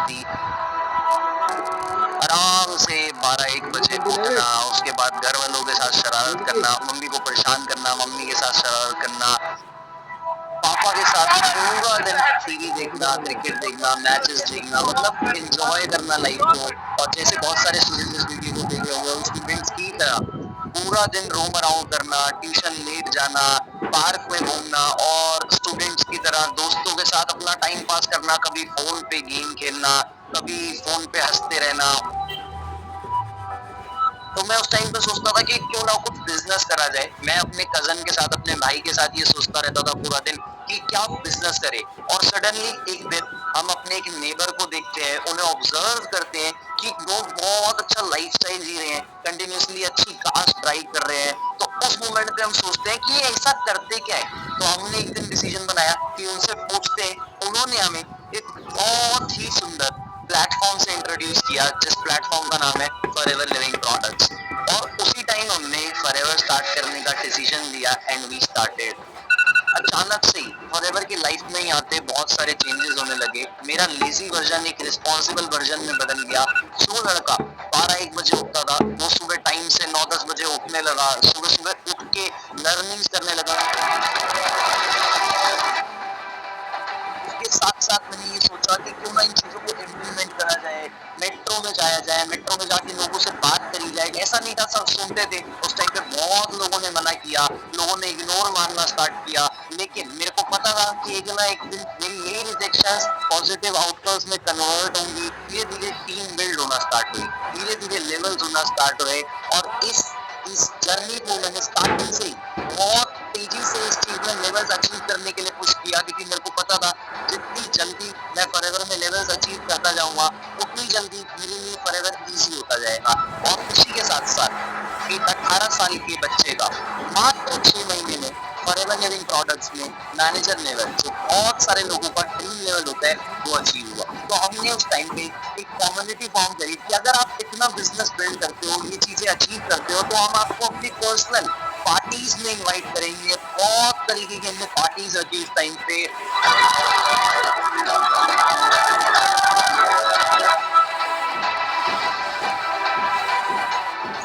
थी। आराम से 12-1 बजे उठना, उसके बाद घर वालों के साथ शरारत करना, मम्मी को परेशान करना, मम्मी के साथ शरारत करना, पापा के साथ पूरा दिन टीवी देखना, क्रिकेट देखना, मैचेस देखना, मतलब एंजॉय करना लाइफ को। और जैसे बहुत सारे स्टूडेंट्स इस वीडियो को देख रहे होंगे, स्टूडेंट्स की तरह पूरा दिन रोम अराउंड करना, ट्यूशन लेट जाना, पार्क में घूमना और स्टूडेंट्स की तरह दोस्तों के साथ अपना टाइम पास करना, कभी फोन पे गेम खेलना, कभी फोन पे हंसते रहना। तो मैं उस टाइम पे सोचता था कि क्यों ना कुछ बिजनेस करा जाए। मैं अपने कजन के साथ, अपने भाई के साथ ये सोचता रहता था पूरा दिन कि क्या बिजनेस करे। और सडनली एक दिन हम अपने एक नेबर को देखते हैं, उन्हें ऑब्जर्व करते हैं कि वो बहुत अच्छा लाइफस्टाइल जी रहे हैं, कंटिन्यूअसली अच्छी कार्स ड्राइव कर रहे हैं। तो उस मोमेंट पे हम सोचते हैं कि ये ऐसा करते क्या है। तो हमने एक दिन डिसीजन बनाया कि उनसे पूछते हैं। उन्होंने हमें एक बहुत ही सुंदर प्लेटफॉर्म से इंट्रोड्यूस किया, जिस प्लेटफॉर्म का नाम है फॉरएवर लिविंग प्रोडक्ट्स। और उसी टाइम हमने फॉरएवर स्टार्ट करने का डिसीजन लिया एंड वी स्टार्टेड। अचानक से ही फॉरएवर की लाइफ में ही आते बहुत सारे चेंजेस होने लगे। मेरा लेजी वर्जन एक रिस्पॉन्सिबल वर्जन में बदल गया। जो लड़का 12-1 बजे उठता था, वो सुबह टाइम से 9-10 बजे उठने लगा, सुबह सुबह उठ के लर्निंग्स करने लगा। इसके साथ साथ मैंने ये सोचा कि क्यों ना इन चीजों को इम्प्लीमेंट करा जाए, मेट्रो में जाया जाए, मेट्रो में जाके लोगों से बात करी जाए। ऐसा नहीं था सब सुनते थे, उस टाइम पे बहुत लोगों ने मना किया, लोगों ने इग्नोर मारना स्टार्ट किया। लेकिन मेरे को पता था कि एक दिन मेरी यही रिजेक्शंस पॉजिटिव आउटकम्स में कन्वर्ट होंगी। धीरे धीरे टीम बिल्ड होना स्टार्ट हुई, धीरे धीरे लेवल्स होना स्टार्ट हुए। और इस जर्नी को मैंने स्टार्टिंग से ही बहुत तेजी से इस चीज में लेवल्स अचीव करने के लिए पुश किया, क्योंकि मेरे को पता था जितनी जल्दी मैं फॉरएवर में लेवल्स अचीव करता जाऊंगा, उतनी जल्दी मेरे लिए फॉरएवर इजी होता जाएगा। और उसी के साथ साथ एक 18 साल के बच्चे का मात्र 6 महीने में फॉरएवर लिविंग प्रोडक्ट्स में मैनेजर लेवल, जो बहुत सारे लोगों का ड्रीम लेवल होता है, वो अचीव हुआ। तो हमने उस टाइम पे एक कम्युनिटी फॉर्म करी कि अगर आप इतना बिजनेस बिल्ड करते हो, ये चीजें अचीव करते हो, तो हम आपको अपनी पर्सनल पार्टीज में इनवाइट करेंगे। बहुत तरीके की हमने पार्टीज रखी उस टाइम पे।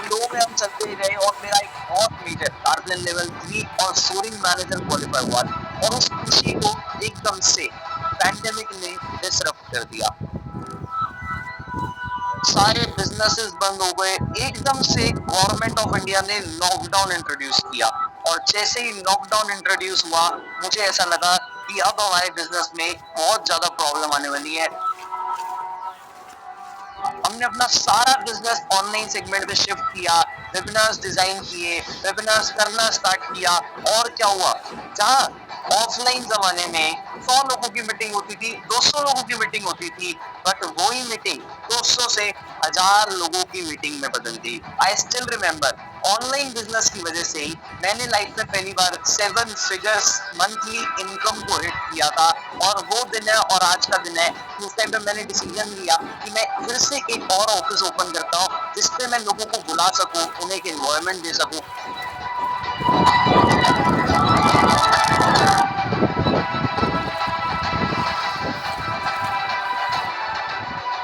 फ्लो में हम चलते गए और मेरा एक बहुत मेजर कार्बन लेवल 3 और सोरिंग मैनेजर क्वालिफाई हुआ। और उस खुशी को एकदम से पैंडेमिक ने डिसरप्ट कर दिया। सारे बिजनेसेस बंद हो गए। एकदम से गवर्नमेंट ऑफ इंडिया ने लॉकडाउन इंट्रोड्यूस किया। और जैसे ही लॉकडाउन इंट्रोड्यूस हुआ, मुझे ऐसा लगा कि अब हमारे बिजनेस में बहुत ज्यादा प्रॉब्लम आने वाली है। हमने अपना सारा बिजनेस ऑनलाइन सेगमेंट पे शिफ्ट किया, वेबिनार्स डिजाइन किए, वेबिनार्स करना स्टार्ट किया। और क्या हुआ, जहां ऑफलाइन जमाने में 100 लोगों की मीटिंग होती थी, 200 लोगों की मीटिंग होती थी, बट वही मीटिंग 200 से 1000 लोगों की मीटिंग में बदल गई। I still remember, online business की वजह से ही मैंने लाइफ में पहली बार 7 फिगर्स मंथली इनकम को हिट किया था। और वो दिन है और आज का दिन है, उस टाइम पे मैंने डिसीजन लिया कि मैं फिर से एक और ऑफिस ओपन करता हूँ, जिसपे मैं लोगों को बुला सकूं, उन्हें एक एनवायरनमेंट दे सकूं।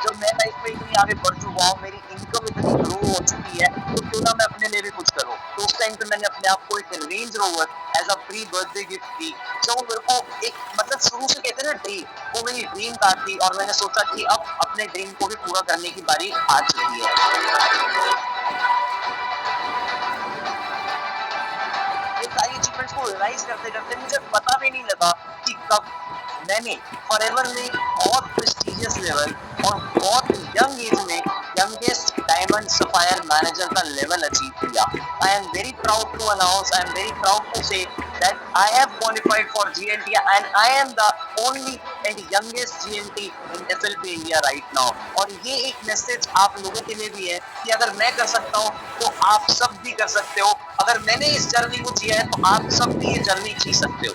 जब मैं लाइफ में इतनी आगे बढ़ चुका हूँ, मेरी इनकम इतनी ग्रो हो चुकी है, तो क्यों ना मैं अपने लिए भी कुछ करूँ। तो उस टाइम पे मैंने अपने आप को एक Range Rover as a pre birthday gift दी, जो मेरे को एक मतलब शुरू से कहते हैं ना ड्रीम, वो मेरी ड्रीम कार थी। और मैंने सोचा कि अब अपने ड्रीम को भी पूरा करने की बारी आ चुकी है। ये सारी अचीवमेंट्स को रियलाइज करते करते मुझे पता भी नहीं लगा कि कब मैंने फॉरएवर में बहुत प्रेस्टिजियस लेवल और बहुत यंग एज में यंगेस्ट डायमंड सफायर मैनेजर का लेवल अचीव किया। I am very proud to announce, I am very proud to say that I have qualified for GNT and I am the only and youngest GNT in FLP India right now। और ये एक message आप लोगों के लिए भी है कि अगर मैं कर सकता हूँ तो आप सब भी कर सकते हो। अगर मैंने इस जर्नी को जिया है तो आप सब भी ये जर्नी जी सकते हो।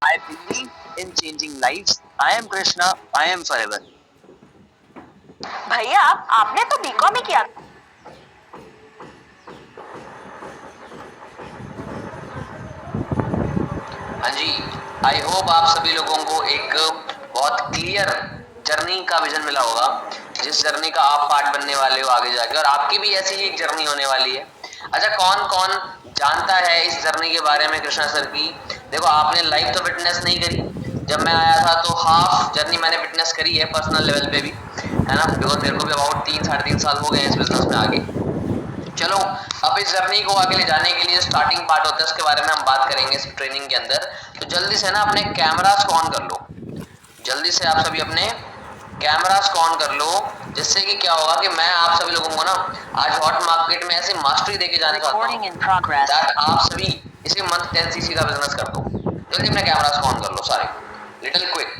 I believe in changing lives. I am Krishna. I am forever. भैया आपने तो बीकॉम ही किया। हाँ जी, आई होप आप सभी लोगों को एक बहुत क्लियर जर्नी का विजन मिला होगा, जिस जर्नी का आप पार्ट बनने वाले हो आगे जाके, और आपकी भी ऐसी ही एक जर्नी होने वाली है। अच्छा, कौन कौन जानता है इस जर्नी के बारे में कृष्णा सर की? देखो, आपने लाइव तो विटनेस नहीं करी, जब मैं आया था तो हाफ जर्नी मैंने विटनेस करी है पर्सनल लेवल पे भी, है ना, बिकॉज मेरे को भी अबाउट 3-3.5 साल हो गए हैं इस बिजनेस में आगे। चलो, अब इस जर्नी को आगे ले जाने के लिए स्टार्टिंग पार्ट होता है, उसके बारे में हम बात करेंगे इस ट्रेनिंग के अंदर। तो जल्दी से ना अपने कैमरास को ऑन कर लो, जल्दी से आप सभी अपने कैमरास को ऑन कर लो, जिससे कि क्या होगा कि मैं आप सभी लोगों को ना आज हॉट मार्केट में ऐसी मास्टरी देके जाने चाहता हूं दैट आप सभी इसी मंथ 10 सीसी का बिजनेस कर दो। जल्दी अपने कैमरास को ऑन कर लो सारे, लिटिल क्विक।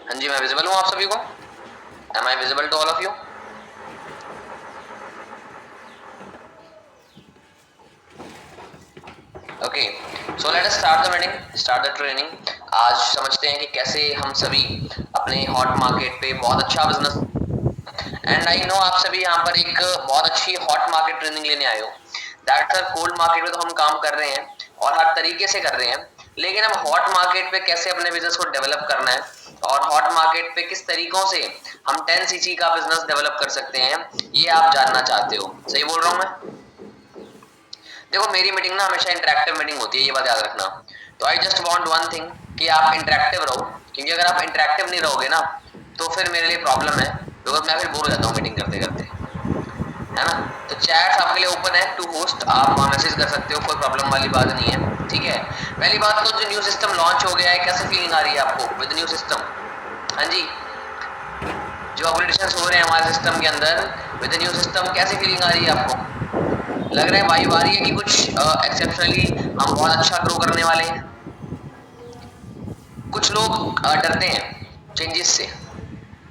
हाँ जी, मैं विजिबल हूँ आप सभी को? Am I visible to all of you? Okay, so let us start the meeting, start the training. आज समझते हैं कि कैसे हम सभी अपने हॉट मार्केट पे बहुत अच्छा बिजनेस, एंड आई नो आप सभी यहाँ पर एक बहुत अच्छी हॉट मार्केट ट्रेनिंग लेने आए हो। दैट सर, कोल्ड मार्केट में तो हम काम कर रहे हैं और हर तरीके से कर रहे हैं, लेकिन हम हॉट मार्केट पे कैसे अपने बिजनेस को डेवलप करना है और हॉट मार्केट पे किस तरीकों से हम 10 सीसी का बिजनेस डेवलप कर सकते हैं, ये आप जानना चाहते हो। सही बोल रहा हूँ मैं? देखो, मेरी मीटिंग ना हमेशा इंटरेक्टिव मीटिंग होती है, ये बात याद रखना। तो I just want one thing कि आप इंटरेक्टिव रहो, क्योंकि अगर आप इंटरेक्टिव नहीं रहोगे ना तो फिर मेरे लिए प्रॉब्लम है, बिकॉज मैं फिर बोर हो जाता हूँ मीटिंग करते करते, है ना। तो चैट्स आपके लिए ओपन है टू होस्ट, आप वहाँ मैसेज कर सकते हो, कोई प्रॉब्लम वाली बात नहीं है, ठीक है। पहली बात तो जो न्यू सिस्टम लॉन्च हो गया है, कैसे फीलिंग आ रही है आपको विद न्यू सिस्टम? हाँ जी, जो अपडेटेशंस हो रहे हैं हमारे सिस्टम के अंदर विद न्यू सिस्टम, कैसी फीलिंग आ रही है आपको? लग रहा है वाइब आ रही है कि कुछ एक्सेप्शनली हम बहुत अच्छा ग्रो करने वाले हैं? कुछ लोग डरते हैं चेंजेस से,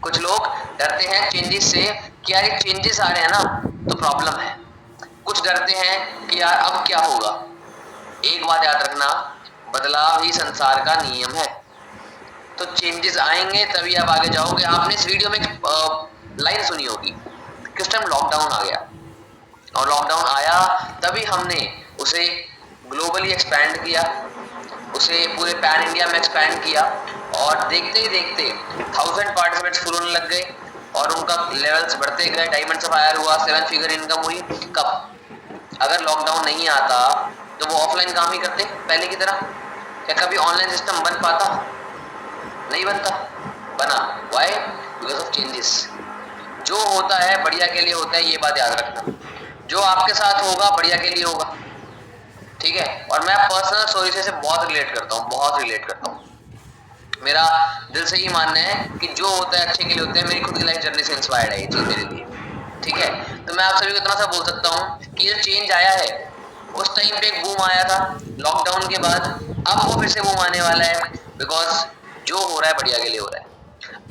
कुछ लोग डरते हैं चेंजेस से कि यार ये चेंजेस आ रहे हैं ना तो प्रॉब्लम है। कुछ डरते हैं कि यार अब क्या होगा। एक बात याद रखना, बदलाव ही संसार का नियम है। तो चेंजेस आएंगे तभी आप आगे जाओगे। आपने इस वीडियो में एक लाइन सुनी होगी, किस टाइम लॉकडाउन आ गया, और लॉकडाउन आया तभी हमने उसे ग्लोबली एक्सपैंड किया, उसे पूरे पैन इंडिया में एक्सपैंड किया, और देखते ही देखते 1000 पार्टिसिपेंट्स फुल होने लग गए और उनका लेवल्स बढ़ते गए, डायमंड से फायर हुआ, 7 फिगर इनकम हुई। कब? अगर लॉकडाउन नहीं आता तो वो ऑफलाइन काम ही करते पहले की तरह। क्या कभी ऑनलाइन सिस्टम बन पाता? नहीं बनता। बना, व्हाई? Because of changes. जो होता है बढ़िया के लिए होता है, ये बात याद रखना। जो आपके साथ होगा बढ़िया के लिए होगा, ठीक है। और मैं पर्सनल स्टोरी से बहुत रिलेट करता हूँ, बहुत रिलेट करता हूँ। मेरा दिल से ही मानना है कि जो होता है अच्छे के लिए होता है। मेरी खुद की लाइफ जर्नी से इंस्पायर्ड है ये चीज मेरे लिए, ठीक है। तो मैं आप सभी को इतना सा बोल सकता हूँ कि जो चेंज आया है, उस टाइम पे एक बूम आया था लॉकडाउन के बाद, अब वो फिर से बूम आने वाला है, बिकॉज जो हो रहा है बढ़िया के लिए हो रहा है।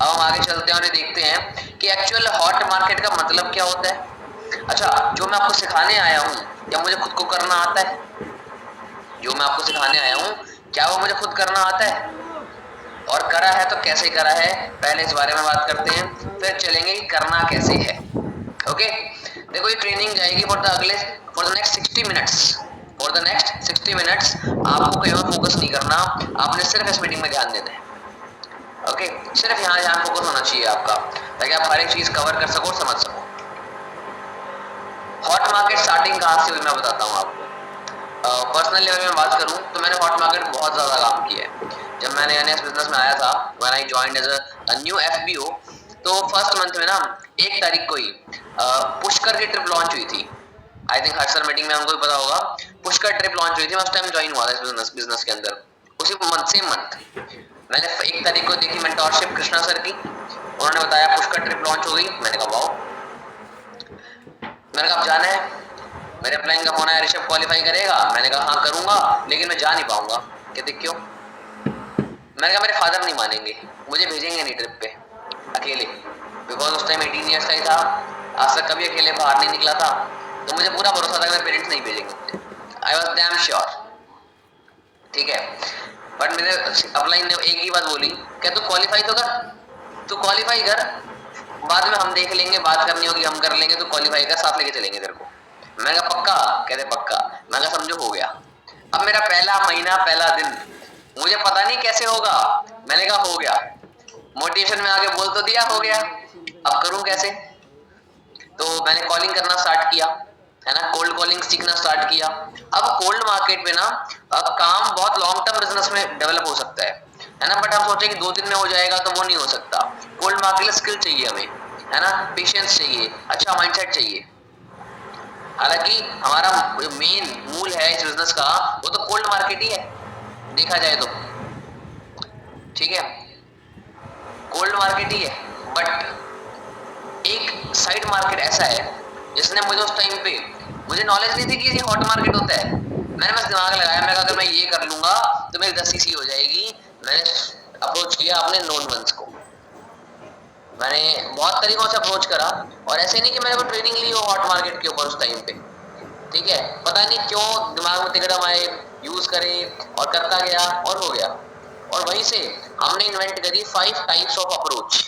अब हम आगे चलते हैं और देखते हैं कि एक्चुअल हॉट मार्केट का मतलब क्या होता है। अच्छा, जो मैं आपको सिखाने आया हूँ, क्या मुझे खुद को करना आता है? जो मैं आपको सिखाने आया हूँ, क्या वो मुझे खुद करना आता है? और करा है तो कैसे करा है, पहले इस बारे में बात करते हैं, फिर चलेंगे कि करना कैसे है। ओके, देखो, ये ट्रेनिंग जाएगी for the next 60 minutes. For the next 60 minutes आपको कहीं और फोकस नहीं करना, आपने सिर्फ इस मीटिंग में ध्यान देना है। ओके, सिर्फ यहाँ ध्यान फोकस होना चाहिए आपका, ताकि आप हर एक चीज कवर कर सको और समझ सको। हॉट मार्केट स्टार्टिंग कहाँ से हुई मैं बताता हूँ आपको। पर्सनल लेवल में बात करूं तो मैंने हॉट मार्केट बहुत ज़्यादा काम किया है। जब मैं नया नया बिजनेस में आया था, when I joined as a new FBO, तो फर्स्ट मंथ में ना 1 तारीख को ही पुष्कर की ट्रिप लॉन्च हुई थी। I think her sir meeting में हमको भी पता होगा, पुष्कर ट्रिप लॉन्च हुई थी। मैं उस टाइम ज्वाइन हुआ था इस बिजनेस के अंदर। उसी मंथ, सेम मंथ, मैंने 1 तारीख को देखी मेंटोरशिप कृष्णा सर की, उन्होंने बताया पुष्कर ट्रिप लॉन्च हो गई। मैंने कहा वाओ, मैंने कहा अब जाना है। मेरे प्लान का फोन आया, ऋषभ क्वालिफाई करेगा? मैंने कहा हाँ करूंगा, लेकिन मैं जा नहीं पाऊंगा। कहते क्यों? मैंने कहा मेरे फादर नहीं मानेंगे, मुझे भेजेंगे नहीं ट्रिप पे अकेले, बिकॉज उस टाइम 18 ईयर्स का ही था, आज तक कभी अकेले बाहर नहीं निकला था, तो मुझे पूरा भरोसा था कि मेरे पेरेंट्स नहीं भेजेंगे मुझे। आई वॉज डैम श्योर, ठीक है। बट मेरे अपलाइन ने एक ही बात बोली, क्या तू क्वालिफाई तो कर, तू क्वालिफाई कर, बाद में हम देख लेंगे, बात करनी होगी हम कर लेंगे, तू क्वालिफाई कर, साथ लेके चलेंगे तेरे को। मैंने कहा पक्का? कहते पक्का। मैंने कहा समझो हो गया। अब मेरा पहला महीना पहला दिन, मुझे पता नहीं कैसे होगा, मैंने कहा हो गया। मोटिवेशन में आगे बोल तो दिया हो गया, अब करूं कैसे? तो मैंने कॉलिंग करना स्टार्ट किया, है ना, कोल्ड कॉलिंग सीखना स्टार्ट किया। अब कोल्ड मार्केट में ना काम बहुत लॉन्ग टर्म बिजनेस में डेवलप हो सकता है ना, बट हम सोचे कि 2 दिन में हो जाएगा, तो वो नहीं हो सकता। कोल्ड मार्केट स्किल चाहिए हमें, है ना, पेशेंस चाहिए, अच्छा माइंडसेट चाहिए। हालांकि हमारा मेन मूल है इस बिजनेस का, वो तो कोल्ड मार्केट ही है देखा जाए तो, ठीक है, कोल्ड मार्केट ही है। बट एक साइड मार्केट ऐसा है जिसने मुझे उस टाइम पे, मुझे नॉलेज नहीं थी कि ये हॉट मार्केट होता है। मैंने बस दिमाग लगाया, मैं अगर मैं ये कर लूंगा तो मेरी 10 सीसी हो जाएगी। मैंने अप्रोच किया अपने नोन वंस को, मैंने बहुत तरीकों से अप्रोच करा, और ऐसे नहीं कि मैंने कोई ट्रेनिंग ली हो हॉट मार्केट के ऊपर उस टाइम पे, ठीक है, पता नहीं क्यों दिमाग में तिकड़म आए, यूज करे और करता गया और हो गया। और वहीं से हमने इन्वेंट करी 5 टाइप्स ऑफ अप्रोच।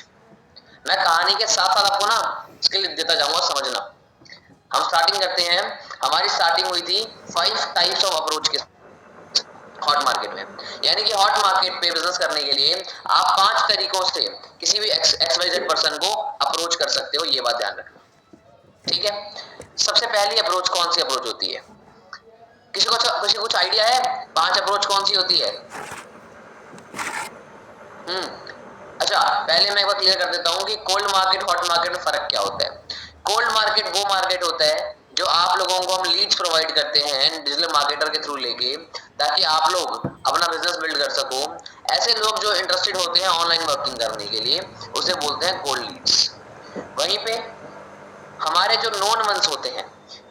मैं कहानी के साथ साथ आपको ना स्किल देता जाऊंगा, समझना। हम स्टार्टिंग करते हैं, हमारी स्टार्टिंग हुई थी 5 टाइप्स ऑफ अप्रोच के हॉट मार्केट में। यानी कि हॉट मार्केट पे बिजनेस करने के लिए आप 5 तरीकों से किसी भी XYZ पर्सन को अप्रोच कर सकते हो, ये बात ध्यान रखना, ठीक है। सबसे पहली अप्रोच कौन सी अप्रोच होती है? किसी को कुछ आइडिया है 5 अप्रोच कौन सी होती है? अच्छा, पहले मैं एक बार क्लियर कर देता हूँ कि कोल्ड मार्केट हॉट मार्केट में फर्क क्या होता है। कोल्ड मार्केट वो मार्केट होता है जो आप लोगों को हम लीड्स प्रोवाइड करते हैं डिजिटल मार्केटर के थ्रू लेके, ताकि आप लोग अपना बिजनेस बिल्ड कर सको। ऐसे लोग जो इंटरेस्टेड होते हैं ऑनलाइन वर्किंग करने के लिए, उसे बोलते हैं कोल्ड लीड्स। वहीं पे हमारे जो नोन वंस होते हैं,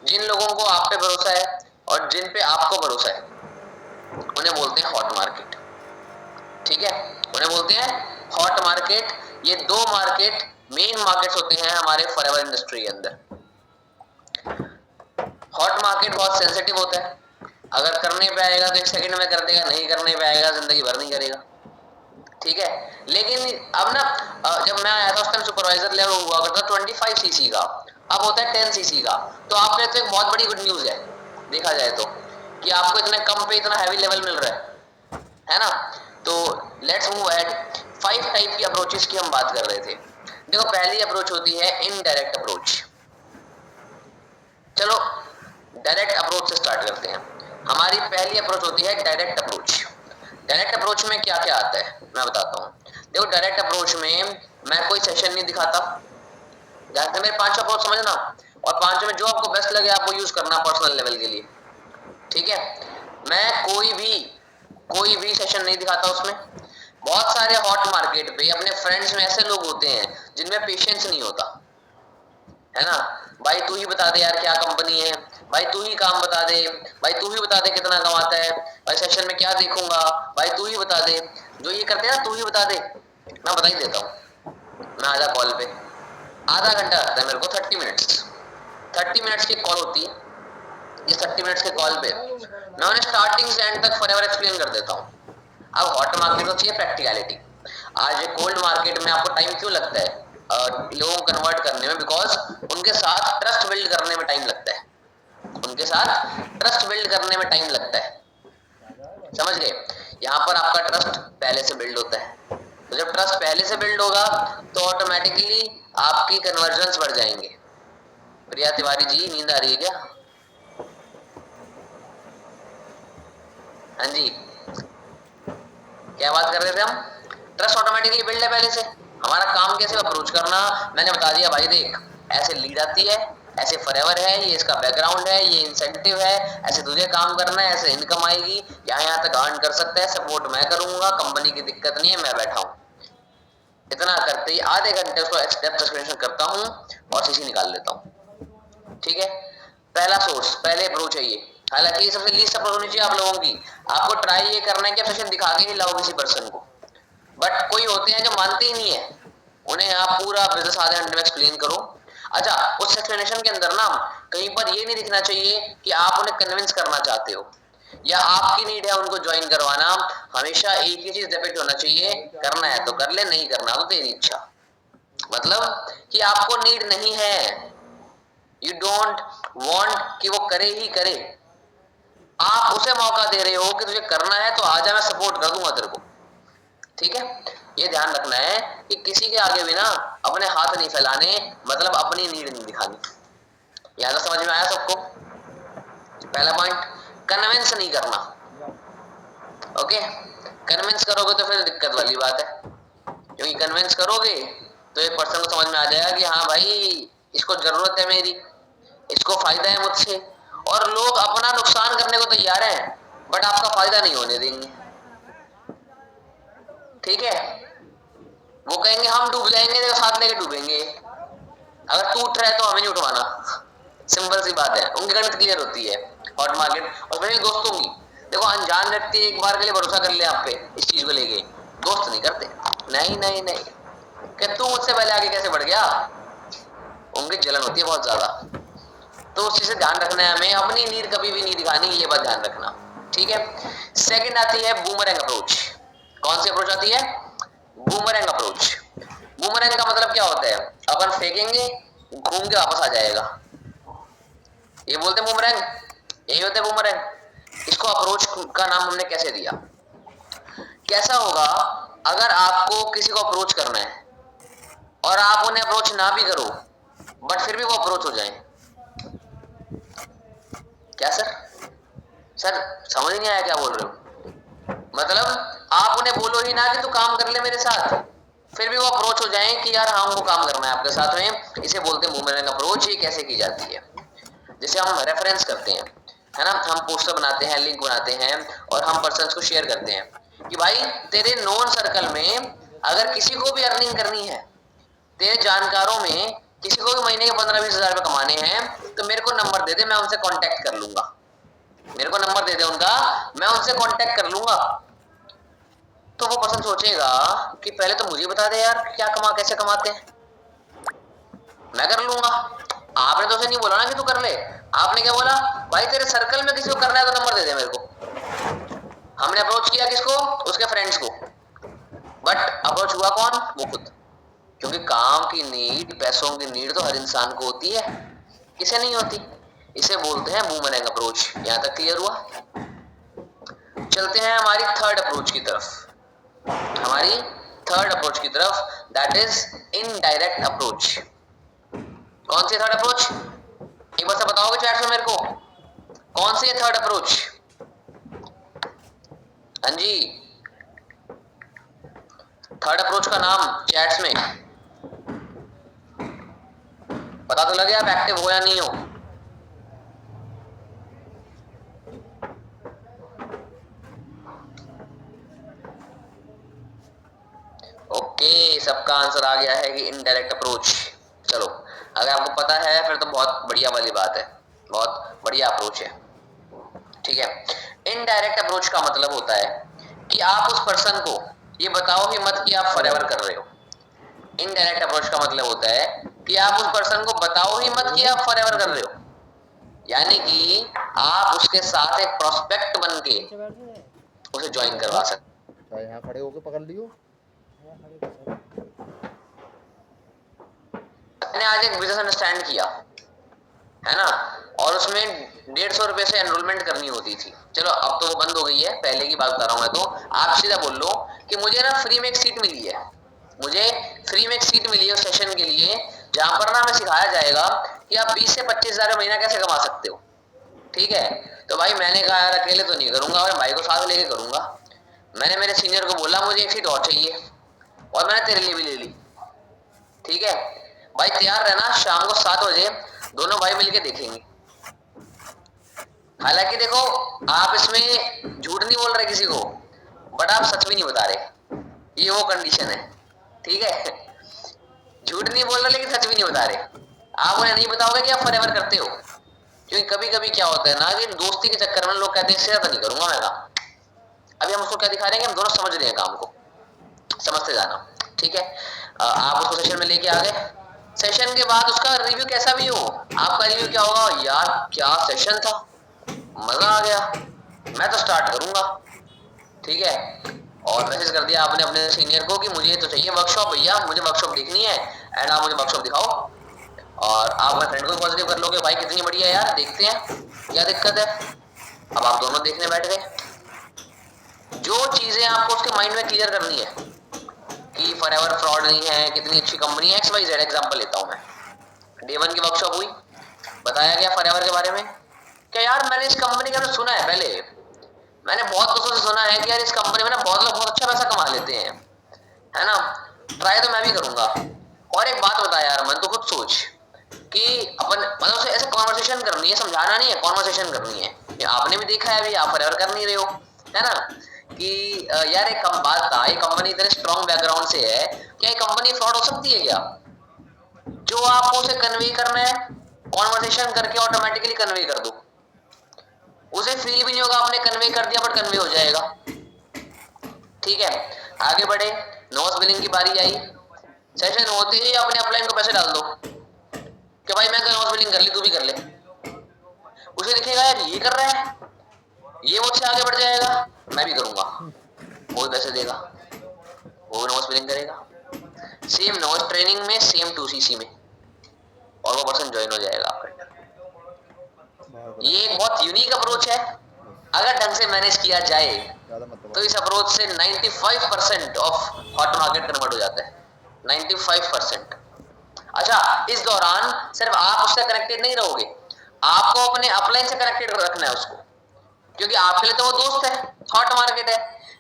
जिन लोगों को आप पे भरोसा है और जिन पे आपको भरोसा है, उन्हें बोलते हैं हॉट मार्केट, ठीक है, उन्हें बोलते हैं हॉट मार्केट। ये 2 मार्केट मेन मार्केट्स होते हैं हमारे फॉरएवर इंडस्ट्री के अंदर। हॉट मार्केट बहुत सेंसिटिव होता है, अगर करने पे आएगा तो 1 सेकंड में कर देगा, नहीं करने पे आएगा जिंदगी भर नहीं करेगा, ठीक है। लेकिन अब ना जब मैं आया था उस टाइम सुपरवाइजर लेवल हुआ करता 25 सीसी का, अब होता है 10 सीसी का। तो आपके लिए तो एक बहुत बड़ी गुड न्यूज है देखा जाए तो, कि आपको इतने कम पे इतना हैवी लेवल मिल रहा है ना। तो लेट्स मूव अहेड। 5 टाइप की अप्रोचेस की हम बात कर रहे थे। देखो, पहली अप्रोच होती है इनडायरेक्ट अप्रोच। चलो डायरेक्ट अप्रोच से स्टार्ट करते हैं। हमारी पहली अप्रोच होती है डायरेक्ट अप्रोच। डायरेक्ट अप्रोच में क्या क्या आता है मैं बताता हूँ। देखो, डायरेक्ट अप्रोच में मैं कोई सेशन नहीं दिखाता, जैसे मेरे 5 अप्रोच समझना, और 5 में जो आपको बेस्ट लगे आप वो यूज करना पर्सनल लेवल के लिए, ठीक है। मैं कोई भी सेशन नहीं दिखाता उसमें। बहुत सारे हॉट मार्केट पे अपने फ्रेंड्स में ऐसे लोग होते हैं जिनमें पेशेंस नहीं होता, है ना। भाई तू ही बता दे यार क्या कंपनी है, भाई तू ही काम बता दे, भाई तू ही बता दे कितना कमाता है, भाई सेशन में क्या देखूंगा, भाई तू ही बता दे। जो ये करते हैं ना, तू ही बता दे, मैं बता ही देता हूँ। मैं आधा कॉल पे, आधा घंटा लगता है मेरे को, 30 मिनट्स की कॉल होती है। ये 30 मिनट्स के कॉल पे मैं उन्हें स्टार्टिंग से एंड तक फॉरएवर एक्सप्लेन कर देता हूँ। अब हॉट मार्केट को चाहिए प्रैक्टिकलिटी। आज कोल्ड मार्केट में आपको टाइम क्यों लगता है लोगों को कन्वर्ट करने में? बिकॉज उनके साथ ट्रस्ट बिल्ड करने में टाइम लगता है, उनके साथ ट्रस्ट बिल्ड करने में टाइम लगता है, समझ गए। यहाँ पर आपका ट्रस्ट पहले से बिल्ड होता है, तो जब ट्रस्ट पहले से बिल्ड होगा तो ऑटोमेटिकली आपकी कन्वर्जन्स बढ़ जाएंगे। प्रिया तिवारी जी, नींद आ रही है क्या? हाँ जी, क्या बात कर रहे थे हम? ट्रस्ट ऑटोमेटिकली बिल्ड है पहले से। हमारा काम कैसे अप्रोच करना, मैंने बता दिया भाई, देख ऐसे लीड आती है, ऐसे फॉरएवर है, ये इसका बैकग्राउंड है, ये इंसेंटिव है, ऐसे तुझे काम करना है, ऐसे इनकम आएगी, यहाँ तक अर्न कर सकता है, सपोर्ट मैं करूंगा, कंपनी की दिक्कत नहीं है, मैं बैठा हूँ। इतना करते ही आधे घंटे उसको डेप्थ एक्सप्लेनेशन करता हूँ और सीसी निकाल लेता हूँ, ठीक है। पहला सोर्स, पहले अप्रोच है ये। हालांकि ये सबसे लीस्ट अप्रोच होनी चाहिए आप लोगों की। आपको ट्राई ये करना है कि आप सेशन दिखा के ही लाओ किसी पर्सन को, बट कोई होते हैं जो मानते ही नहीं है, उन्हें आप पूरा बिजनेस आधे घंटे में एक्सप्लेन करो। अच्छा, उस एक्सप्लेनेशन के अंदर ना कहीं पर ये नहीं दिखना चाहिए कि आप उन्हें कन्विंस करना चाहते हो या आपकी नीड है उनको ज्वाइन करवाना। हमेशा एक ही चीज डिपेंड होना चाहिए, करना है तो कर ले, नहीं करना तो तेरी इच्छा। मतलब कि आपको नीड नहीं है, यू डोंट वांट कि वो करे ही करे, आप उसे मौका दे रहे हो कि तुझे करना है तो आजा, मैं सपोर्ट कर दूंगा तेरे को। ठीक है, ये ध्यान रखना है कि किसी के आगे भी ना अपने हाथ नहीं फैलाने, मतलब अपनी नीड नहीं दिखानी। यहां तक समझ में आया सबको? पहला पॉइंट, कन्विंस नहीं करना। ओके, कन्विंस करोगे तो फिर दिक्कत वाली बात है, क्योंकि कन्विंस करोगे तो एक पर्सन को समझ में आ जाएगा कि हाँ भाई इसको जरूरत है मेरी, इसको फायदा है मुझसे, और लोग अपना नुकसान करने को तैयार हैं बट आपका फायदा नहीं होने देंगे। ठीक है, वो कहेंगे हम डूब जाएंगे तो साथ लेके डूबेंगे, अगर तू उठ रहा है तो हमें नहीं उठवाना। सिंपल सी बात है, उनकी गणित क्लियर होती है। हॉट मार्केट और मेरे दोस्तों की देखो, अनजान व्यक्ति एक बार के लिए भरोसा कर ले आप पे इस चीज को लेके, दोस्त नहीं करते। नहीं नहीं नहीं, क्या तू मुझसे पहले आगे कैसे बढ़ गया, उनकी जलन होती है बहुत ज्यादा। तो उस चीज से ध्यान रखना है हमें, अपनी नीड कभी भी नहीं दिखानी, ये बात ध्यान रखना। ठीक है, सेकंड आती है बूमरैंग अप्रोच। कौन सी अप्रोच आती है? Boomerang approach. बूमरैंग का मतलब क्या होता है? अपन फेंकेंगे, घूम के वापस आ जाएगा, ये बोलते हैं बूमरैंग, यही होता है बूमरैंग। इसको अप्रोच का नाम हमने कैसे दिया? कैसा होगा अगर आपको किसी को अप्रोच करना है और आप उन्हें अप्रोच ना भी करो बट फिर भी वो अप्रोच हो जाए? क्या सर? सर समझ नहीं आया क्या बोल रहे हो? मतलब आप उन्हें बोलो ही ना कि तू काम कर ले मेरे साथ, फिर भी वो अप्रोच हो जाए कि यार हमको काम करना है आपके साथ में, इसे बोलते हैं बूमरैंग अप्रोच। ये कैसे की जाती है? जैसे हम रेफरेंस करते हैं, है ना, हम पोस्टर बनाते हैं, लिंक बनाते हैं और हम पर्सन्स को शेयर करते हैं कि भाई तेरे नोन सर्कल में अगर किसी को भी अर्निंग करनी है, तेरे जानकारों में किसी को भी महीने के 15-20 हजार रुपए कमाने हैं, तो मेरे को नंबर दे दे, मैं उनसे कांटेक्ट कर लूंगा। मेरे को नंबर दे दे उनका, मैं उनसे कांटेक्ट कर लूंगा। तो वो पर्सन सोचेगा कि पहले तो मुझे बता दे यार क्या कैसे कमाते हैं, मैं कर लूंगा। आपने तो उसे नहीं बोला ना कि तू कर ले, आपने क्या बोला? भाई तेरे सर्कल में किसी को करना है तो नंबर दे दे मेरे को। हमने अप्रोच किया किसको? उसके फ्रेंड्स को, बट अप्रोच हुआ कौन? वो खुद। क्योंकि काम की नीड, पैसों की नीड तो हर इंसान को होती है, किसे नहीं होती? इसे बोलते हैं बूमरैंग अप्रोच। यहां तक क्लियर हुआ? चलते हैं हमारी थर्ड अप्रोच की तरफ, हमारी थर्ड अप्रोच की तरफ, दैट इज इनडायरेक्ट अप्रोच। कौन सी थर्ड अप्रोच? एक बार से बताओगे चैट में मेरे को, कौन सी है थर्ड अप्रोच? हाँ जी, थर्ड अप्रोच का नाम चैट्स में पता तो लगे, आप एक्टिव हो या नहीं हो? ओके, सबका आंसर आ गया है कि इनडायरेक्ट अप्रोच। चलो, अगर आपको पता है फिर तो बहुत बढ़िया वाली बात है, बहुत बढ़िया अप्रोच है। ठीक है, इनडायरेक्ट अप्रोच का मतलब होता है कि आप उस पर्सन को ये बताओ ही मत कि आप फॉरएवर कर रहे हो। इनडायरेक्ट अप्रोच का मतलब होता है कि आप उस पर्सन को बताओ ही मत कि आप फॉरएवर कर रहे हो, यानी कि आप उसके साथ एक प्रोस्पेक्ट बन के उसे ज्वाइन करवा सकते। यहाँ खड़े होके पकड़ लियो। मैंने आज एक बिजनेस अंडरस्टैंड किया है ना, और उसमें 150 रुपए से एनरोलमेंट करनी होती थी। चलो अब तो वो बंद हो गई है, पहले की बात बता रहा हूं मैं। तो आप सीधा बोल लो कि मुझे ना फ्री में एक सीट मिली है, मुझे फ्री में एक सीट मिली है उस सेशन के लिए, जहां पर ना हमें सिखाया जाएगा कि आप 20 से 25 हजार महीना कैसे कमा सकते हो। ठीक है, तो भाई मैंने कहा यार अकेले तो नहीं करूंगा, और भाई को साथ लेके करूंगा। मैंने मेरे सीनियर को बोला मुझे एक सीट और चाहिए, और मैंने तेरे लिए भी ले ली। ठीक है भाई, तैयार रहना, शाम को 7 बजे दोनों भाई मिलके देखेंगे। हालांकि देखो, आप इसमें झूठ नहीं बोल रहे किसी को, बट आप सच भी नहीं बता रहे, ये वो कंडीशन है। ठीक है, झूठ नहीं बोल रहे लेकिन सच भी नहीं बता रहे। आप उन्हें नहीं बताओगे कि आप फॉरएवर करते हो, क्योंकि कभी कभी क्या होता है ना कि दोस्ती के चक्कर में लोग कहते हैं इससे ज्यादा नहीं करूंगा मैं काम। अभी हम उसको क्या दिखा रहे हैं कि हम दोनों समझ रहे हैं काम को, समझते जाना। ठीक है, आप उसको सेशन में लेके आ गए, सेशन के बाद उसका रिव्यू कैसा भी हो, आपका रिव्यू क्या होगा, यार क्या सेशन था, मजा आ गया, मैं तो स्टार्ट करूंगा। ठीक है, और मैसेज कर दिया आपने अपने सीनियर को कि मुझे तो चाहिए वर्कशॉप भैया, मुझे वर्कशॉप देखनी है एंड आप मुझे वर्कशॉप दिखाओ। और आप अपने फ्रेंड को भी पॉजिटिव कर लोगे, भाई कितनी बढ़िया यार, देखते हैं क्या दिक्कत है। अब आप दोनों देखने बैठ गए। जो चीजें आपको उसके माइंड में क्लियर करनी है कि फॉरएवर फ्रॉड नहीं है, कितनी अच्छी कंपनी है, XYZ एग्जांपल लेता हूं मैं। डे 1 की वर्कशॉप हुई, बताया गया फॉरएवर के बारे में, क्या यार मैंने इस कंपनी के बारे में सुना है, पहले मैंने बहुत दोस्तों से सुना है कि यार इस कंपनी में ना बहुत लोग बहुत अच्छा पैसा कमा लेते हैं, है ना, ट्राई तो मैं भी करूंगा। और एक बात बता यार, मन तो खुद सोच कि अपन मतलब से ऐसे कॉन्वर्सेशन करनी है, समझाना नहीं है, कॉन्वर्सेशन करनी है। ये आपने भी देखा है, अभी आप फॉरएवर कर नहीं रहे हो, है ना, कि यार एक कम बात था, ये कंपनी इतने स्ट्रॉन्ग बैकग्राउंड से है, क्या ये कंपनी फ्रॉड हो सकती है क्या? जो आपको उसे कन्वे करना है, कॉन्वर्सेशन करके ऑटोमेटिकली कन्वे कर दो, उसे फील भी नहीं होगा आपने कन्वे कर दिया, बट कन्वे हो जाएगा। ठीक है, आगे बढ़े, नोस बिलिंग की बारी आई। सेशन होते ही अपने अपलाइन को पैसे डाल दो कि भाई मैं नोस बिलिंग कर ली, तू भी कर ले। उसे दिखेगा यार ये कर रहा है, ये मुझसे आगे बढ़ जाएगा, मैं भी करूंगा, वो भी पैसे देगा, वो भी नोस बिलिंग करेगा, सेम नोस ट्रेनिंग में, सेम 2CC में, और वो पर्सन ज्वाइन हो जाएगा आपका। ये एक बहुत यूनिक अप्रोच है, अगर ढंग से मैनेज किया जाए तो इस अप्रोच से 95% ऑफ हॉट मार्केट कन्वर्ट हो जाता है, 95%। अच्छा, इस दौरान सिर्फ आप उससे कनेक्टेड नहीं रहोगे, आपको अपने अपलाइन से कनेक्टेड रखना है उसको, क्योंकि आपके लिए तो वो दोस्त है, हॉट मार्केट है,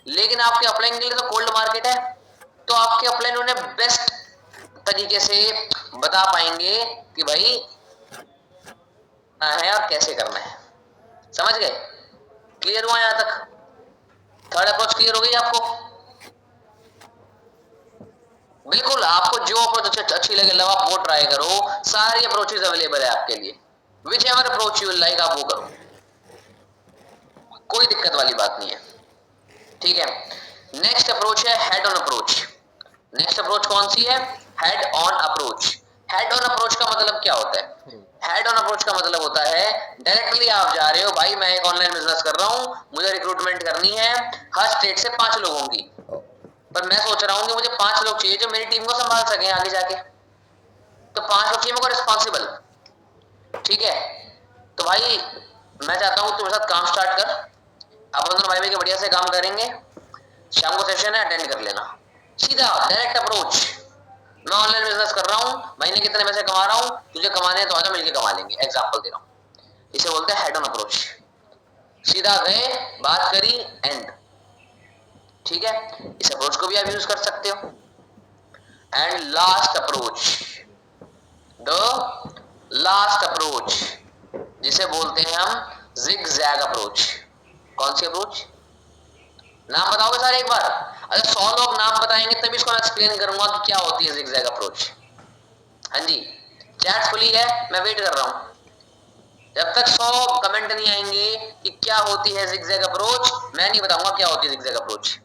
लेकिन आपके अपलाइन के लिए तो कोल्ड मार्केट है। तो आपके अपलाइन उन्हें बेस्ट तरीके से बता पाएंगे कि भाई है और कैसे करना है। समझ गए? क्लियर हुआ यहां तक? थर्ड अप्रोच क्लियर हो गई आपको? बिल्कुल, आपको जो अप्रोच अच्छी लगे लव आप वो ट्राई करो, सारी अप्रोचेस अवेलेबल है आपके लिए, which ever approach you like आप वो करो, कोई दिक्कत वाली बात नहीं है। ठीक है, नेक्स्ट अप्रोच है head on approach. Next approach कौन सी है? Head on approach. Head on approach का मतलब क्या होता है? हेड ऑन अप्रोच का मतलब होता है डायरेक्टली आप जा रहे हो, भाई मैं एक ऑनलाइन बिजनेस कर रहा हूं, मुझे रिक्रूटमेंट करनी है हर स्टेट से 5 लोगों की, पर मैं सोच रहा हूं कि मुझे 5 लोग चाहिए जो मेरी टीम को संभाल सकें आगे जाके, तो 5 लोग चाहिए मेरे को रिस्पॉन्सिबल। ठीक है, तो भाई मैं चाहता हूं तुम्हारे साथ काम स्टार्ट कर, अपन दोनों भाई भाई के बढ़िया से काम करेंगे, शाम को सेशन है अटेंड कर लेना। सीधा डायरेक्ट अप्रोच, मैं ऑनलाइन बिजनेस कर रहा हूं, महीने कितने पैसे कमा रहा हूं, तुझे कमाने हैं तो आजा मिलके कमा लेंगे, एग्जांपल दे रहा हूं। इसे बोलते हैं हेड ऑन अप्रोच। सीधा गए, बात करी, एंड। ठीक है, इस अप्रोच को भी आप यूज कर सकते हो। And last approach, the last approach, जिसे बोलते हैं हम जिग जैग अप्रोच। कौन सी अप्रोच? नाम बताओगे सारे एक बार? अगर 100 लोग नाम बताएंगे तभी इसको मैं एक्सप्लेन करूंगा कि क्या होती है जिग जैग अप्रोच। हाँ जी, चैट खुली है, मैं वेट कर रहा हूं। जब तक 100 कमेंट नहीं आएंगे कि क्या होती है जिग जैग अप्रोच, मैं नहीं बताऊंगा क्या होती है जिग जैग अप्रोच।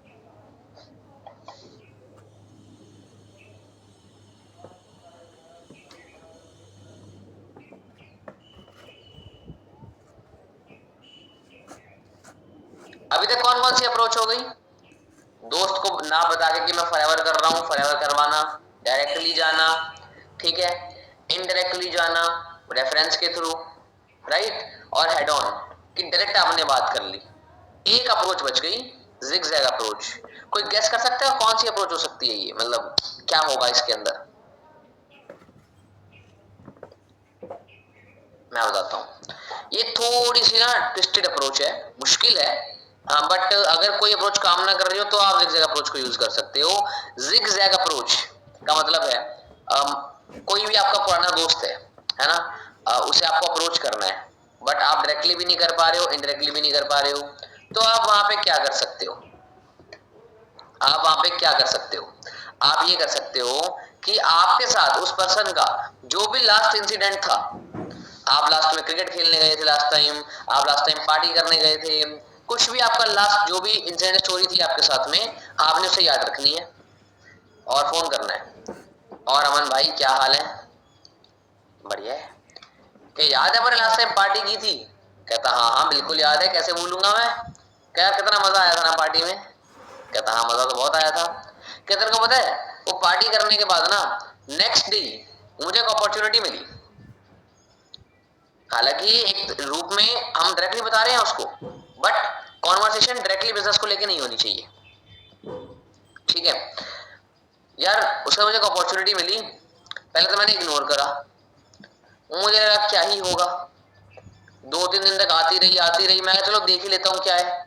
अभी तक कौन कौन सी अप्रोच हो गई? दोस्त को ना बता के कि मैं फॉरएवर कर रहा हूं, फॉरएवर करवाना, डायरेक्टली जाना, ठीक है, इनडायरेक्टली जाना रेफरेंस के थ्रू, राइट, और हेड ऑन कि डायरेक्ट आपने बात कर ली। एक अप्रोच बच गई, जिग जैग अप्रोच। कोई गेस कर सकता है कौन सी अप्रोच हो सकती है ये, मतलब क्या होगा इसके अंदर? मैं बताता हूं, ये थोड़ी सी ना ट्विस्टेड अप्रोच है, मुश्किल है, हाँ, बट अगर कोई अप्रोच काम ना कर रही हो तो आप जिग जैग अप्रोच को यूज कर सकते हो। जिग जैग अप्रोच का मतलब है कोई भी आपका पुराना दोस्त है ना, उसे आपको अप्रोच करना है, बट आप डायरेक्टली भी नहीं कर पा रहे हो, इनडायरेक्टली भी नहीं कर पा रहे हो, तो आप वहां पे क्या कर सकते हो? आप वहां पे क्या कर सकते हो? आप ये कर सकते हो कि आपके साथ उस पर्सन का जो भी लास्ट इंसिडेंट था, आप लास्ट में क्रिकेट खेलने गए थे लास्ट टाइम, आप लास्ट टाइम पार्टी करने गए थे, कुछ भी आपका लास्ट जो भी इंसिडेंट स्टोरी थी आपके साथ में, आपने उसे याद रखनी है और फोन करना है, और अमन भाई क्या हाल है, बढ़िया है। कि याद है मैंने लास्ट टाइम पार्टी की थी? कहता हाँ हाँ बिल्कुल याद है, कैसे भूलूंगा मैं। क्या कितना मजा आया था ना पार्टी में? कहता हाँ मजा तो बहुत आया था। क्या तेरे को पता है वो पार्टी करने के बाद ना नेक्स्ट डे मुझे एक अपॉर्चुनिटी मिली। हालांकि एक रूप में हम डायरेक्टली बता रहे हैं उसको, बट कॉन्वर्सेशन डायरेक्टली बिजनेस को लेके नहीं होनी चाहिए, ठीक है यार। उसका मुझे एक अपॉर्चुनिटी मिली, पहले तो मैंने इग्नोर करा, मुझे लगा क्या ही होगा। 2-3 दिन तक आती रही, मैं चलो देख ही लेता हूँ क्या है।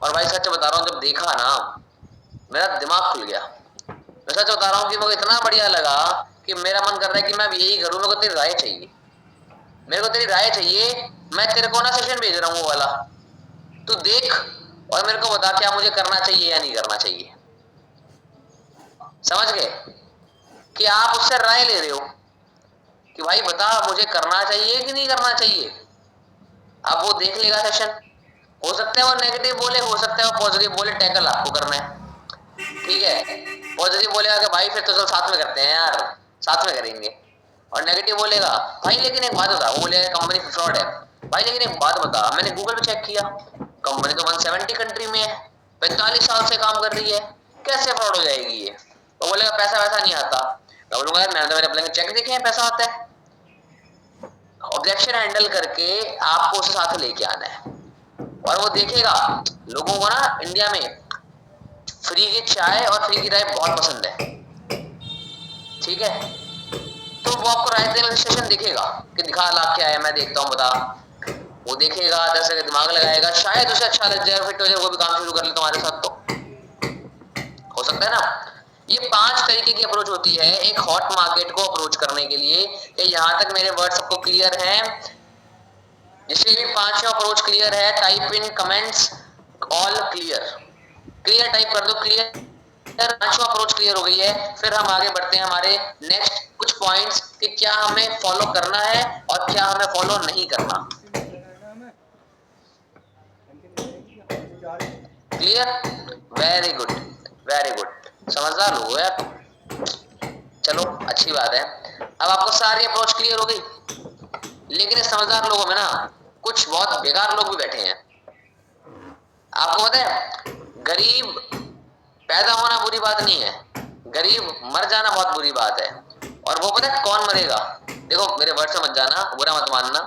और भाई सच बता रहा हूँ, जब देखा ना मेरा दिमाग खुल गया। मैं सच बता रहा हूँ कि मुझे इतना बढ़िया लगा कि मेरा मन कर रहा है कि मैं अब यही करूँ। मेरे को तेरी राय चाहिए, मेरे को तेरी राय चाहिए। मैं तेरे को ना सेशन भेज रहा हूँ वो वाला, तू देख और मेरे को बता क्या मुझे करना चाहिए या नहीं करना चाहिए। समझ गए कि आप उससे राय ले रहे हो कि भाई बता मुझे करना चाहिए कि नहीं करना चाहिए। अब वो देख लेगा सेशन, हो सकता है वो नेगेटिव बोले, हो सकता है वो पॉजिटिव बोले, टैकल आपको करना है, ठीक है। पॉजिटिव बोलेगा कि भाई फिर तो चल साथ में करते हैं यार, साथ में करेंगे। और नेगेटिव बोलेगा भाई लेकिन एक बात बता, वो बोलेगा कंपनी फ्रॉड है। भाई लेकिन एक बात बता, मैंने गूगल पे चेक किया, कंपनी तो 170 कंट्री में है, 45 साल से काम कर रही है, कैसे फ्रॉड हो जाएगी ये। तो बोलेगा पैसा वैसा नहीं आता। मैं बोलूंगा यार मैंने तो मेरे अपने चेक देखे हैं, पैसा आता है। ऑब्जेक्शन हैंडल करके आपको उसे साथ लेके आना है। और वो देखेगा, लोगों को ना इंडिया में फ्री की चाय और फ्री की राय बहुत पसंद है, ठीक है। तो वो आपको राय देने स्टेशन दिखेगा कि दिखा लाभ क्या है, मैं देखता हूँ बता। वो देखेगा, 10 सेकंड दिमाग लगाएगा, शायद उसे अच्छा लग जाए, फिट हो जाए, वो भी काम शुरू कर ले तुम्हारे साथ। तो हो सकता है ना। ये 5 तरीके की अप्रोच होती है एक हॉट मार्केट को अप्रोच करने के लिए। कि यहाँ तक मेरे वर्ड सबको क्लियर हैं? जिससे भी 5 अप्रोच क्लियर है type in comments all clear. Clear type कर दो, क्लियर। 5वां अप्रोच क्लियर हो गई है। फिर हम आगे बढ़ते हैं हमारे नेक्स्ट कुछ पॉइंट्स कि क्या हमें फॉलो करना है और क्या हमें फॉलो नहीं करना। Clear, very good, very good, समझदार लोग यार। चलो अच्छी बात है। अब आपको सारी अप्रोच क्लियर हो गई। लेकिन इस समझदार लोगों में ना कुछ बहुत बेकार लोग भी बैठे हैं। आपको पता है गरीब पैदा होना बुरी बात नहीं है, गरीब मर जाना बहुत बुरी बात है। और वो पता है कौन मरेगा? देखो मेरे वर्ड से मत जाना, बुरा मत मानना,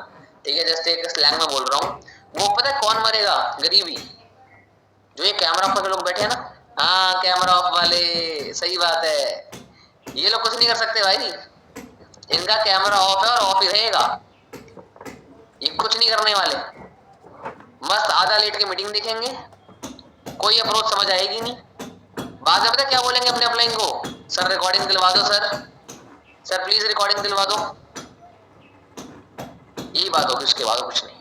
ठीक है, जैसे एक स्लैंग में बोल रहा हूँ। वो पता है कौन मरेगा? गरीबी। जो ये कैमरा ऑफ करके लोग बैठे हैं ना, हाँ कैमरा ऑफ वाले, सही बात है। ये लोग कुछ नहीं कर सकते भाई, इनका कैमरा ऑफ है और ऑफ ही रहेगा। ये कुछ नहीं करने वाले, मस्त आधा लेट के मीटिंग देखेंगे, कोई अप्रोच समझ आएगी नहीं। बाद में पता क्या बोलेंगे अपने अपलाइन को? सर रिकॉर्डिंग दिलवा दो, सर प्लीज रिकॉर्डिंग दिलवा दो। यही बात होगी, उसके बाद कुछ नहीं।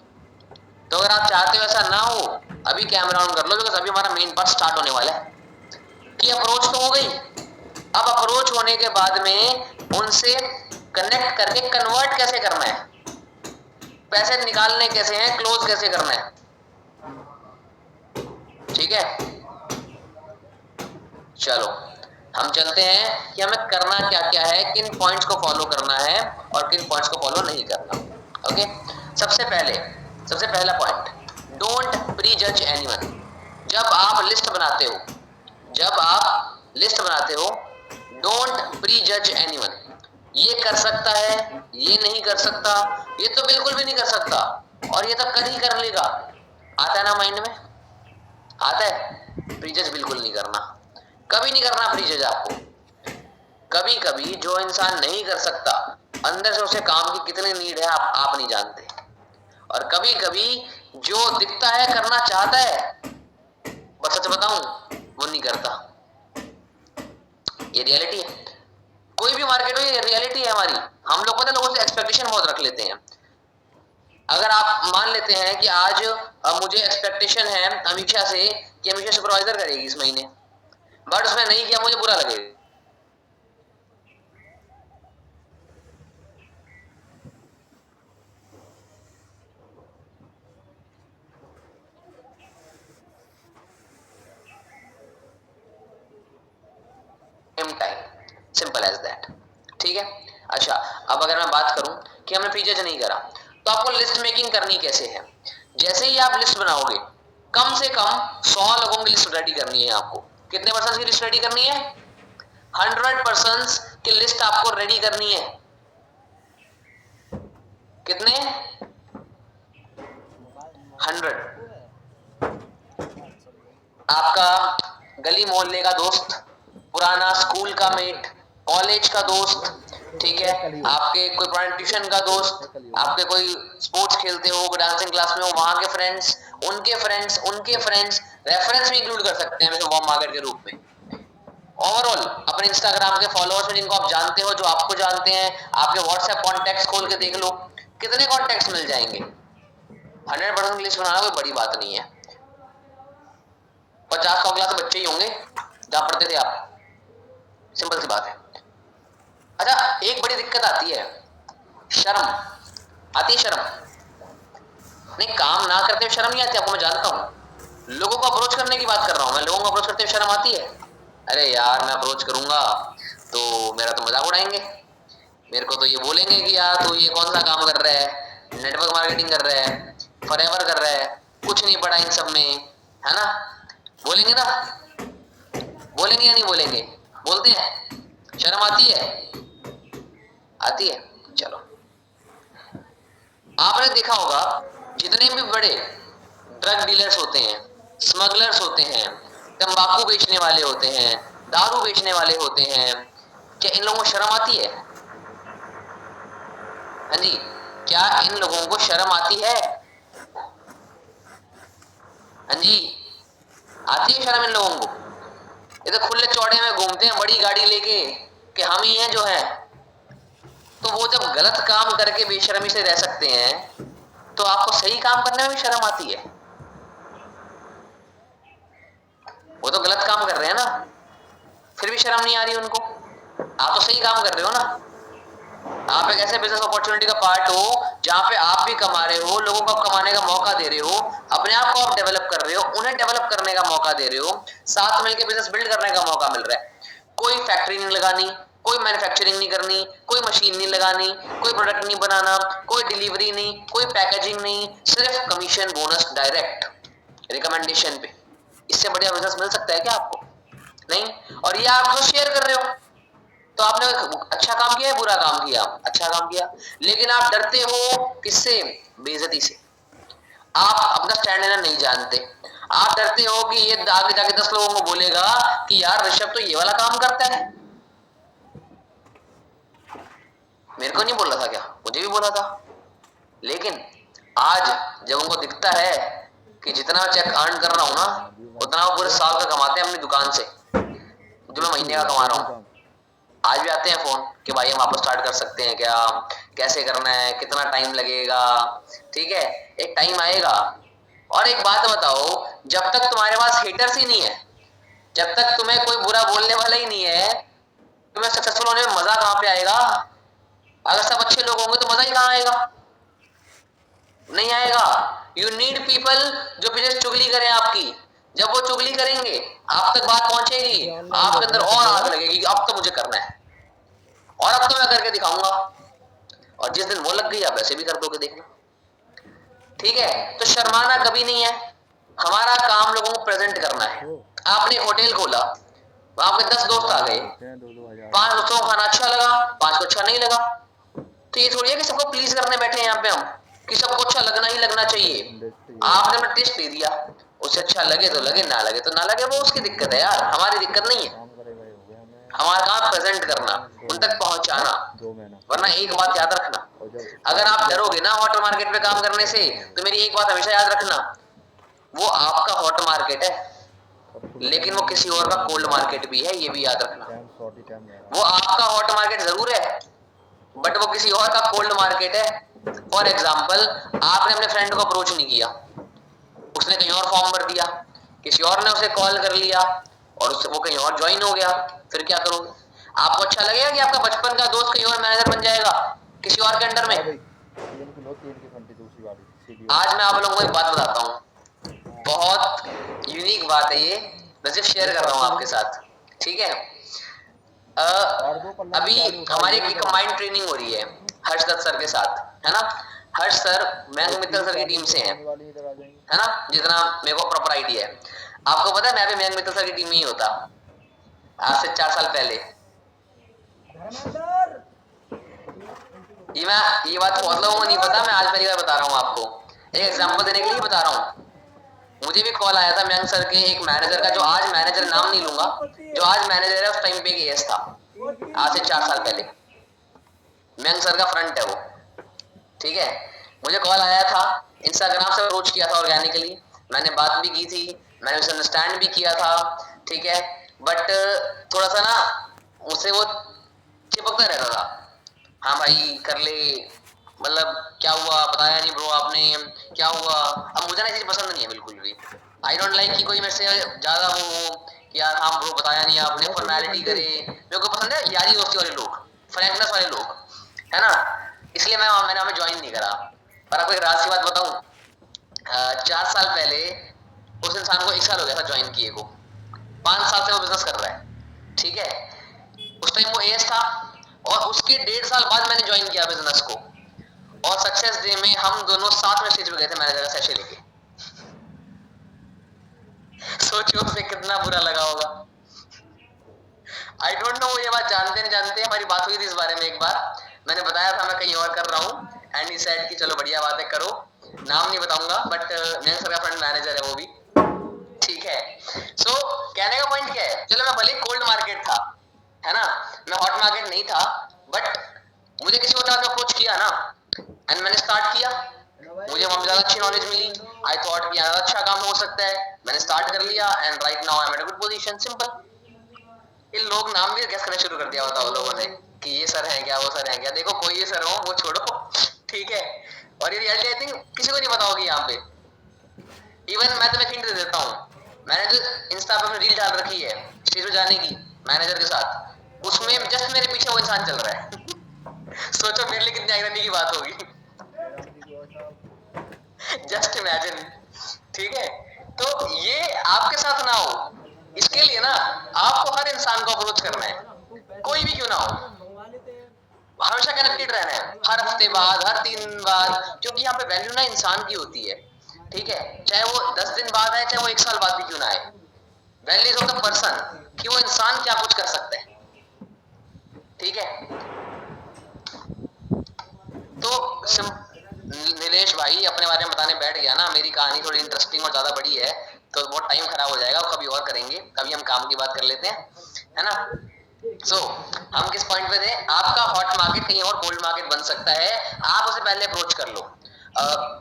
तो अगर आप चाहते हो ऐसा ना हो, अभी कैमरा ऑन कर लो, बिकॉज अभी हमारा मेन पार्ट स्टार्ट होने वाला है। कि अप्रोच तो हो गई, अब अप्रोच होने के बाद में उनसे कनेक्ट करके कन्वर्ट कैसे करना है, पैसे निकालने कैसे हैं, क्लोज कैसे करना है, ठीक है। चलो हम चलते हैं कि हमें करना क्या क्या है, किन पॉइंट्स को फॉलो करना है और किन पॉइंट्स को फॉलो नहीं करना। ओके, सबसे पहला पॉइंट, डोंट प्री जज एनीवन। जब आप लिस्ट बनाते हो, डोंट प्री जज एनीवन। ये कर सकता है, ये नहीं कर सकता, ये तो बिल्कुल भी नहीं कर सकता, और ये तो कर ही कर लेगा। आता है ना माइंड में? आता है। प्री जज बिल्कुल नहीं करना, कभी नहीं करना प्री जज आपको। कभी कभी जो इंसान नहीं कर सकता, अंदर से उसे काम की कितनी नीड है आप नहीं जानते। और कभी कभी जो दिखता है करना चाहता है, बस सच बताऊं वो नहीं करता। ये रियलिटी है, कोई भी मार्केट हो, ये रियलिटी है हमारी। हम लोग पता है लोगों से एक्सपेक्टेशन बहुत रख लेते हैं। अगर आप मान लेते हैं कि आज मुझे एक्सपेक्टेशन है अमीषा से कि अमीषा सुपरवाइजर करेगी इस महीने, बट उसने नहीं किया, मुझे बुरा लगेगा। टाइम, सिंपल एज दैट, ठीक है। अच्छा, अब अगर मैं बात करूं कि हमने प्रीजज नहीं करा, तो आपको लिस्ट मेकिंग करनी कैसे है। जैसे ही आप लिस्ट बनाओगे, कम से कम 100 लोगों की लिस्ट रेडी करनी है आपको। कितने पर्सन की लिस्ट रेडी करनी है? 100% की लिस्ट आपको रेडी करनी है। कितने? 100। आपका गली मोहल्ले का दोस्त, पुराना स्कूल का मेट, कॉलेज का दोस्त, ठीक है, आपके कोई पुराने ट्यूशन का दोस्त, आपके कोई स्पोर्ट्स खेलते हो, डांसिंग क्लास में हो, वहां के फ्रेंड्स, उनके फ्रेंड्स, उनके फ्रेंड्स, रेफरेंस भी इंक्लूड कर सकते हैं वार्म मार्केट के रूप में। ओवरऑल अपने इंस्टाग्राम के फॉलोअर्स में जिनको आप जानते हो, जो आपको जानते हैं, आपके व्हाट्सएप कॉन्टैक्ट्स खोल के देख लो, कितने कॉन्टैक्ट्स मिल जाएंगे। 100% लिस्ट बनाना कोई बड़ी बात नहीं है। 50 क्लास के बच्चे ही होंगे जहां पढ़ते थे आप, सिंपल सी बात है। अच्छा, एक बड़ी दिक्कत आती है, शर्म आती है। शर्म नहीं, काम ना करते हुए शर्म नहीं आती आपको, मैं जानता हूं। लोगों को अप्रोच करने की बात कर रहा हूं मैं, लोगों को अप्रोच करते हुए शर्म आती है। अरे यार, मैं अप्रोच करूंगा तो मेरा तो मजाक उड़ाएंगे, मेरे को तो ये बोलेंगे कि यार तू ये कौन सा काम कर रहा है, नेटवर्क मार्केटिंग कर रहा है, फॉरएवर कर रहा है, कुछ नहीं पढ़ा इन सब में, है ना। बोलेंगे ना, बोलेंगे या नहीं बोलेंगे? बोलते हैं। शर्म आती है? आती है। चलो, आपने देखा होगा जितने भी बड़े ड्रग डीलर्स होते हैं, स्मगलर्स होते हैं, तंबाकू बेचने वाले होते हैं, दारू बेचने वाले होते हैं, क्या इन लोगों को शर्म आती है? हाँ जी, क्या इन लोगों को शर्म आती है? हाँ जी, आती है शर्म इन लोगों को? ये तो खुले चौड़े में घूमते हैं बड़ी गाड़ी लेके कि हम ही हैं जो है। तो वो जब गलत काम करके बेशर्मी से रह सकते हैं, तो आपको सही काम करने में भी शर्म आती है? वो तो गलत काम कर रहे हैं ना, फिर भी शर्म नहीं आ रही उनको। आप तो सही काम कर रहे हो ना, आप एक ऐसे बिजनेस अपॉर्चुनिटी का पार्ट हो जहां पे आप भी कमा रहे हो, लोगों को कमाने का मौका दे रहे हो, अपने आप को आप डेवलप कर रहे हो, उन्हें डेवलप करने का मौका दे रहे हो, साथ मिलकर बिजनेस बिल्ड करने का मौका मिल रहा है। कोई फैक्ट्री नहीं लगानी, कोई मैन्युफैक्चरिंग नहीं करनी, कोई मशीन नहीं लगानी, कोई प्रोडक्ट नहीं बनाना, कोई डिलीवरी नहीं, कोई पैकेजिंग नहीं, सिर्फ कमीशन बोनस डायरेक्ट रिकमेंडेशन पे। इससे बढ़िया बिजनेस मिल सकता है क्या आपको? नहीं। और ये आप जो शेयर कर रहे हो, तो आपने अच्छा काम किया है, बुरा काम किया? अच्छा काम किया। लेकिन आप डरते हो किससे? बेइज्जती से। आप अपना स्टैंड लेना नहीं जानते। आप डरते हो कि ये आगे जाके 10 लोगों को बोलेगा कि यार ऋषभ तो ये वाला काम करता है। मेरे को नहीं बोल रहा था क्या? मुझे भी बोला था। लेकिन आज जब उनको दिखता है कि जितना चेक अर्न कर रहा हूं ना, उतना वो पूरे साल का कमाते हैं अपनी दुकान से, जो मैं महीने का कमा रहा हूं। आज भी आते हैं फोन कि भाई हम वापस स्टार्ट कर सकते हैं क्या, कैसे करना है, कितना टाइम लगेगा। ठीक है, एक टाइम आएगा। और एक बात बताओ, जब तक तुम्हारे पास हेटर्स ही नहीं है, जब तक तुम्हें कोई बुरा बोलने वाला ही नहीं है, तुम्हें सक्सेसफुल होने में मजा कहां पे आएगा? अगर सब अच्छे लोग होंगे तो मजा ही कहां आएगा? नहीं आएगा। यू नीड पीपल जो पीछे चुगली करें आपकी। जब वो चुगली करेंगे, आप तक बात पहुंचेगी, आपके अंदर और आग लगेगी कि अब तो मुझे करना है और अब तो मैं करके दिखाऊंगा। और जिस दिन वो लग गई, आप ऐसे भी कर दोगे, देखना। ठीक है, तो शर्माना कभी नहीं है। हमारा काम लोगों को प्रेजेंट करना है। आपने एक होटल खोला, वहां पे 10 दोस्त आ गए, 5 दोस्तों को खाना अच्छा लगा, 5 को अच्छा नहीं लगा। तो ये थोड़ी है कि सबको प्लीज करने बैठे हैं यहाँ पे हम, कि सबको अच्छा लगना ही लगना चाहिए। आपने अपना टेस्ट दे दिया, उसे अच्छा लगे तो लगे, ना लगे तो ना लगे, वो उसकी दिक्कत है यार, हमारी दिक्कत नहीं है। हमारा काम प्रेजेंट करना, उन तक पहुंचाना। वरना एक बात याद रखना, अगर आप डरोगे ना हॉट मार्केट पे काम करने से, तो मेरी एक बात हमेशा याद रखना, वो आपका हॉट मार्केट है, लेकिन वो किसी और का कोल्ड मार्केट भी है, ये भी याद रखना। वो आपका हॉट मार्केट जरूर है, बट वो किसी और का कोल्ड मार्केट है। फॉर एग्जाम्पल, आपने अपने फ्रेंड को अप्रोच नहीं किया, उसने कहीं और फॉर्म भर दिया, किसी और ने उसे कॉल कर लिया और उससे वो कहीं और ज्वाइन हो गया, फिर क्या करोगे? आपको अच्छा लगेगा कि आपका बचपन का दोस्त कहीं और मैनेजर बन जाएगा किसी और के अंडर में? आज मैं आप लोगों को एक बात बताता हूँ, बहुत यूनिक बात है ये, मैं सिर्फ शेयर कर रहा हूँ आपके साथ। ठीक है, अभी हमारी एक कंबाइंड ट्रेनिंग हो रही है हर्षदत्त सर के साथ, है ना। हर्ष सर मयंक मित्तल सर की टीम से हैं, है ना, जितना मेरे को प्रॉपर आइडिया है। आपको पता है मैं भी मयंक मित्तल सर की टीम में ही होता आज से 4 साल पहले। ये बात बहुत लोगों को नहीं पता, मैं आज पहली बार बता रहा हूँ आपको, एक एग्जांपल देने के लिए बता रहा हूँ। मुझे भी कॉल आया था मयंक सर के एक मैनेजर का, जो आज मैनेजर, नाम नहीं लूंगा, जो आज मैनेजर है, उस टाइम पे एएस था, आज से 4 साल पहले। मयंक सर का फ्रंट है वो, ठीक है। मुझे कॉल आया था, इंस्टाग्राम से अप्रोच किया था ऑर्गेनिकली, मैंने बात भी की थी, मैंने उसे अंडरस्टैंड भी किया था, ठीक है। बट थोड़ा सा ना उसे वो चिपकता रहता था, हाँ भाई कर ले, मतलब क्या हुआ बताया नहीं ब्रो आपने, क्या हुआ। अब मुझे ना चीज पसंद नहीं है बिल्कुल भी, आई डोंट लाइक कि कोई मेरे से ज्यादा वो हो कि यार हाँ ब्रो बताया नहीं आपने, फॉर्मेलिटी करे। मेरे को पसंद है यारी दोस्ती वाले लोग, फ्रैंकनेस वाले लोग, है ना। इसलिए मैंने हमें ज्वाइन नहीं करा। पर आपको एक राज की बात बताऊं, 4 साल पहले उस इंसान को 1 साल हो गया था ज्वाइन किए को, 5 साल से वो बिजनेस कर रहा है, ठीक है। उस टाइम वो एएस था और उसके 1.5 साल बाद मैंने ज्वाइन किया बिजनेस को, और सक्सेस डे में हम दोनों साथ में स्टेज पे गए थे मैनेजर का सेशन लेके। सोचो उसे कितना बुरा लगा होगा। आई डोंट नो ये बात जानते नहीं जानते, हमारी बात हुई थी इस बारे में एक बार, मैंने बताया था मैं कहीं और कर रहा हूँ, एंड ही सेड कि चलो बढ़िया बात है करो, नाम नहीं बताऊंगा, बट मेरे सर का फ्रेंड मैनेजर है वो भी, ठीक है। सो कहने का पॉइंट क्या है, चलो मैं भले कोल्ड मार्केट था, है ना, मैं हॉट मार्केट नहीं था, बट मुझे किसी और ने अप्रोच किया ना, एंड मैंने स्टार्ट किया, मुझे वहां ज्यादा अच्छी नॉलेज मिली, आई थॉट कि ज्यादा अच्छा काम हो सकता है, मैंने स्टार्ट कर लिया, and right now I am at a good position, simple. ये लोग नाम भी गैस करना शुरू कर दिया होता लोगों ने कि ये सर है क्या, वो सर है क्या। देखो कोई ये सर हो वो छोड़ो, ठीक है। और ये रियलिटी आई थिंक किसी को नहीं पता होगी यहाँ पे। इवन मैं तुम्हें हिंट दे देता हूँ, मैंने जो इंस्टा पे रील डाल रखी है स्टेज पे जाने की मैनेजर के साथ, उसमें जस्ट मेरे पीछे वो इंसान चल रहा है। सोचो मेरे लिए कितनी आयरनी की बात होगी। जस्ट इमेजिन, ठीक है। तो ये आपके साथ ना हो, इसके लिए ना आपको हर इंसान को अप्रोच करना है, कोई भी क्यों ना हो, हमेशा कनेक्टेड रहना है, हर हफ्ते बाद, हर 3 दिन बाद, क्योंकि यहाँ पे वैल्यू ना इंसान की होती है, ठीक है। चाहे वो 10 दिन बाद आए, चाहे वो 1 साल बाद भी क्यों ना आए, value is of the person, कि वो इंसान क्या कुछ कर सकता है, ठीक है। तो नीलेश भाई अपने बारे में बताने बैठ गया ना, मेरी कहानी थोड़ी इंटरेस्टिंग और ज्यादा बड़ी है, तो बहुत टाइम खराब हो जाएगा, कभी और करेंगे, कभी हम काम की बात कर लेते हैं, है ना। सो हम किस पॉइंट पे थे, आपका हॉट मार्केट कहीं और कोल्ड मार्केट बन सकता है, आप उसे पहले अप्रोच कर लो।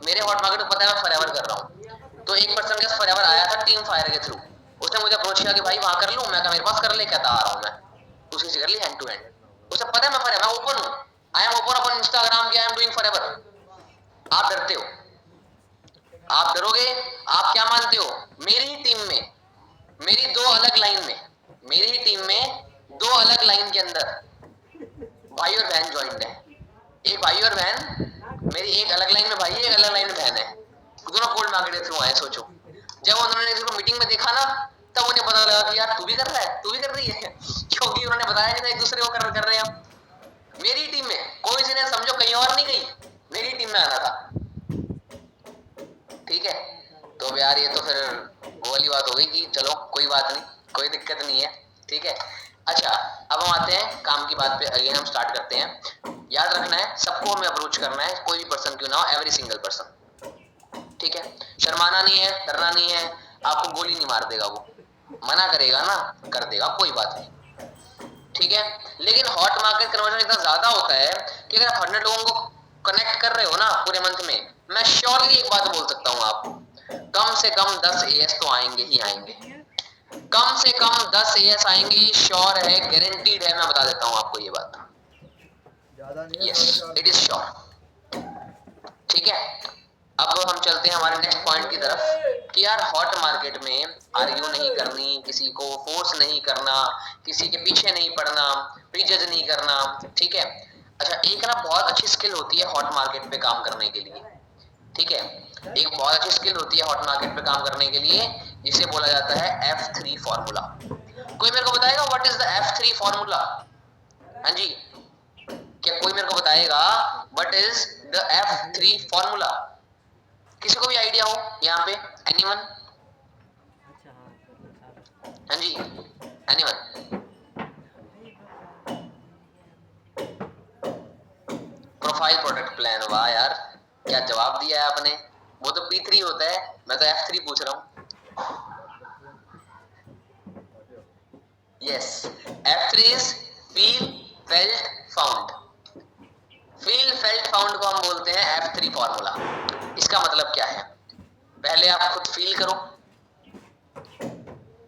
मेरे हॉट मार्केट को पता है मैं फॉरएवर कर रहा हूँ, तो एक पर्सन का फॉरएवर आया था टीम फायर के थ्रू, उसने मुझे अप्रोच किया कि भाई वहां कर लूं, मैं कहा मेरे पास कर ले, कहता आ रहा हूं मैं, उसी से कर ली हैंड टू हैंड। उसे पता है मैं फॉरएवर ओपन हूं, I am open upon Instagram की, आई एम डूइंग फॉरएवर। आप डरते हो, आप डरोगे, आप क्या मानते हो, मेरी ही टीम में, मेरी 2 अलग लाइन में, मेरी ही टीम में 2 अलग लाइन के अंदर भाई और बहन ज्वाइंट है, एक भाई और बहन, मेरी एक अलग लाइन में भाई है, एक अलग लाइन में बहन है, दोनों कोल्ड मार्केट के थ्रू आए। सोचो जब उन्होंने इसको मीटिंग में देखा ना, तब उन्हें पता लगा कि यार तू भी कर रहा है, तू भी कर रही है, क्योंकि उन्होंने बताया नहीं था एक दूसरे को कर रहे हैं हम। मेरी टीम में कोई सी ने समझो कहीं और नहीं गई, मेरी टीम में आना था, ठीक है। तो यार ये तो फिर वो वाली बात हो गई कि चलो कोई बात नहीं, कोई दिक्कत नहीं है, ठीक है। अच्छा अब हम आते हैं काम की बात पे, अगेन हम स्टार्ट करते हैं। याद रखना है सबको हमें अप्रोच करना है, कोई भी पर्सन क्यों ना हो, एवरी सिंगल पर्सन, ठीक है। शर्माना नहीं है, डरना नहीं है, आपको गोली नहीं मार देगा वो, मना करेगा ना कर देगा, कोई बात नहीं, ठीक है। लेकिन हॉट मार्केट कन्वर्जन इतना ज्यादा होता है कि अगर आप 100 लोगों को कनेक्ट कर रहे हो ना पूरे मंथ में, मैं श्योरली एक बात बोल सकता हूँ आपको, कम से कम 10 एएस तो आएंगे ही आएंगे, कम से कम 10 एएस आएंगे, श्योर है, गारंटीड है, मैं बता देता हूँ आपको ये बात, यस इट इज श्योर, ठीक है। अब हम चलते हैं हमारे नेक्स्ट पॉइंट की तरफ कि यार हॉट मार्केट में आर्ग्यू नहीं करनी, किसी को फोर्स नहीं करना, किसी के पीछे नहीं पड़ना, प्रीजज नहीं करना, ठीक है। अच्छा एक ना बहुत अच्छी स्किल होती है हॉट मार्केट पे काम करने के लिए, ठीक है। एक बहुत अच्छी स्किल होती है हॉट मार्केट पे काम करने के लिए, जिसे बोला जाता है F3 फॉर्मूला। कोई मेरे को बताएगा what is the F3 formula? हाँ जी, क्या कोई मेरे को बताएगा what is the F3 formula? किसी को भी आइडिया हो यहाँ पे? एनीवन? हाँ जी, एनीवन? Profile product plan. वाह यार, क्या जवाब दिया है आपने। वो तो P3 होता है, मैं तो F3 पूछ रहा हूँ। Yes, F3 is feel felt found. Feel felt found को हम बोलते हैं F3 फॉर्मूला। इसका मतलब क्या है, पहले आप खुद फील करो।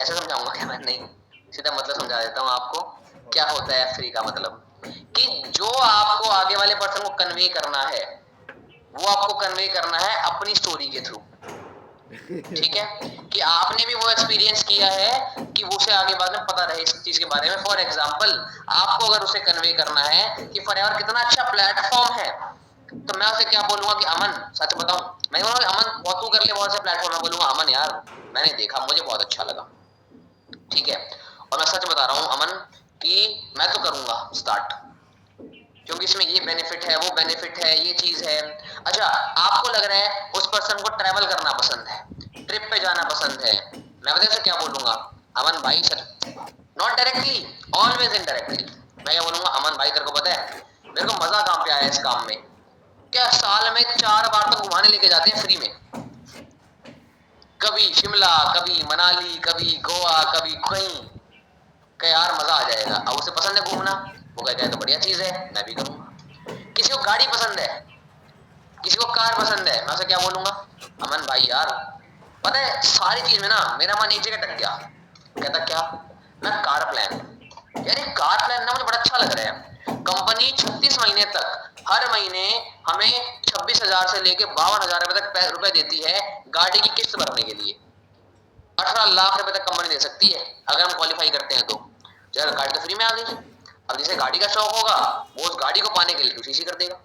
ऐसा समझाऊंगा क्या मैं? नहीं, सीधा मतलब समझा देता हूँ आपको। क्या होता है F3 का मतलब, कि जो आपको आगे वाले पर्सन को कन्वे करना है वो आपको कन्वे करना है अपनी स्टोरी के थ्रू। ठीक है, कि आपने भी वो एक्सपीरियंस किया है कि वो उसे आगे बाद में पता रहे इस चीज के बारे में। फॉर एग्जांपल, आपको अगर उसे कन्वे करना है कि फॉरएवर कितना अच्छा प्लेटफॉर्म है, तो मैं उसे क्या बोलूंगा कि अमन, सच बताऊं, मैं बोलूंगा अमन बहुत तू कर ले बहुत से प्लेटफॉर्म में, बोलूंगा अमन यार मैंने देखा, मुझे बहुत अच्छा लगा। ठीक है, और मैं सच बता रहा हूं अमन कि मैं तो करूंगा स्टार्ट, क्योंकि इसमें ये बेनिफिट है, वो बेनिफिट है, ये चीज है। अच्छा, आपको लग रहा है उस पर्सन को ट्रैवल करना पसंद है, ट्रिप पे जाना पसंद है, मैं पता है क्या बोलूंगा, अमन भाई sir, not directly, always indirectly, मैं क्या बोलूंगा, अमन भाई तेरे को पता है मेरे को मजा कहाँ पे आया इस काम में, क्या साल में 4 बार तो घुमाने लेके जाते हैं फ्री में, कभी शिमला, कभी मनाली, कभी गोवा, कभी कहीं, क्या यार मजा आ जाएगा। अब उसे पसंद है घूमना, वो कहता है तो बढ़िया चीज है, मैं भी करूंगा। किसी को गाड़ी पसंद है, किसी को कार पसंद है, मैं उसे क्या बोलूंगा, अमन भाई यार पता है सारी चीज में ना मेरा मन एक जगह टक गया। कहता क्या, मैं कार प्लान, यार ये कार प्लान ना मुझे बड़ा अच्छा लग रहा है। कंपनी 36 महीने तक हर महीने हमें 26,000 से लेके 52,000 रुपए तक रुपए देती है गाड़ी की किस्त भरने के लिए। 18 लाख रुपए तक कंपनी दे सकती है अगर हम क्वालिफाई करते हैं तो। चल गाड़ी तो फ्री में आ गई, अब जिसे गाड़ी का शौक होगा वो उस गाड़ी को पाने के लिए QCC कर देगा।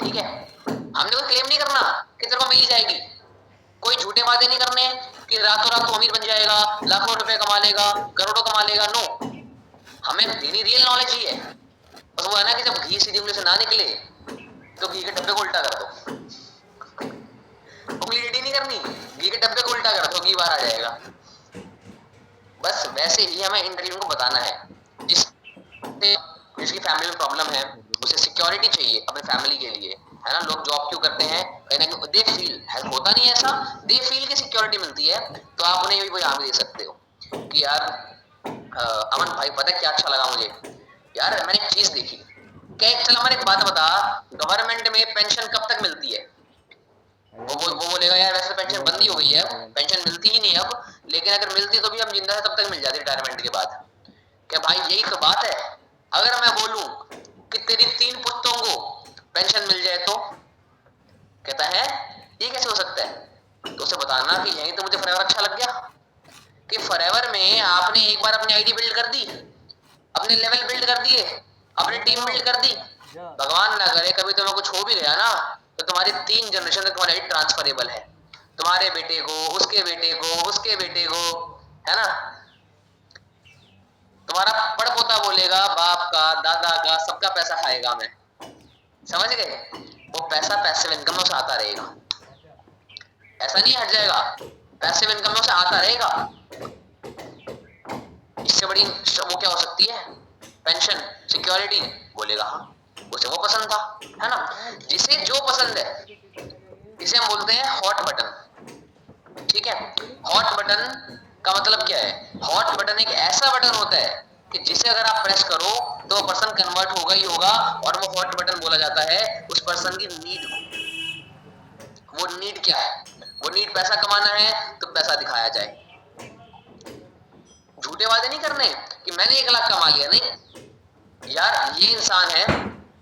ठीक है, हमने कोई क्लेम नहीं करना कि तेरे को मिल जाएगी, कोई झूठे वादे नहीं करने कि रातों रात तो अमीर बन जाएगा, लाखों रुपए कमा लेगा, करोड़ों कमा लेगा। नो, हमें देनी रियल नॉलेज ही है। बस वो है ना कि जब घी सीधी उंगली से ना निकले तो घी के डब्बे को उल्टा कर दो, उंगली टेढ़ी नहीं करनी, घी के डब्बे को उल्टा कर दो, घी बाहर आ जाएगा। बस वैसे ही हमें इंटरव्यू को बताना है जिसकी फैमिली में प्रॉब्लम है, उसे सिक्योरिटी चाहिए अपने फैमिली के लिए, है ना। लोग जॉब क्यों करते हैं, कहीं ना कहीं दे फील, होता नहीं ऐसा, दे फील की सिक्योरिटी मिलती है, तो आप उन्हें भी यहाँ भी दे सकते हो कि यार अमन भाई पता है क्या अच्छा लगा मुझे, यार मैंने एक चीज देखी, क्या चल हमारे एक बात बता, गवर्नमेंट में पेंशन कब तक मिलती है? वो बोलेगा यार वैसे पेंशन बंद ही हो गई है, पेंशन मिलती ही नहीं अब, लेकिन अगर मिलती तो भी हम जिंदा है तब तक मिल जाती रिटायरमेंट के बाद। क्या भाई यही तो बात है, अगर मैं बोलूं कि तेरी 3 पुश्तों को पेंशन मिल जाए तो कहता है ये कैसे हो सकता है, तो उसे बताना कि यही तो मुझे फॉरएवर अच्छा लग गया, कि फॉरएवर में आपने एक बार अपनी आईडी बिल्ड कर दी, अपने लेवल बिल्ड कर दिए, अपनी टीम बिल्ड कर दी, भगवान ना करे कभी तुम्हें कुछ हो भी गया ना तो तुम्हारी 3 जनरेशन तक तुम्हारी ट्रांसफरेबल है, तुम्हारे बेटे को, उसके बेटे को, उसके बेटे को, है ना। तुम्हारा पड़पोता बोलेगा बाप का, दादा का, सबका पैसा खाएगा मैं, समझ गए। वो पैसा पैसिव इनकम से आता रहेगा, ऐसा नहीं हट जाएगा, पैसिव इनकम से आता रहेगा। इससे बड़ी वो क्या हो सकती है, पेंशन सिक्योरिटी, बोलेगा हाँ, उसे वो पसंद था, है ना। जिसे जो पसंद है इसे हम बोलते हैं हॉट बटन। ठीक है, हॉट बटन का मतलब क्या है, हॉट बटन एक ऐसा बटन होता है कि जिसे अगर आप प्रेस करो तो पर्सन कन्वर्ट होगा ही होगा, और वो हॉट बटन बोला जाता है उस पर्सन की नीड को। वो नीड क्या है, वो नीड पैसा कमाना है तो पैसा दिखाया जाए, झूठे वादे नहीं करने कि मैंने 1 लाख कमा लिया, नहीं यार ये इंसान है,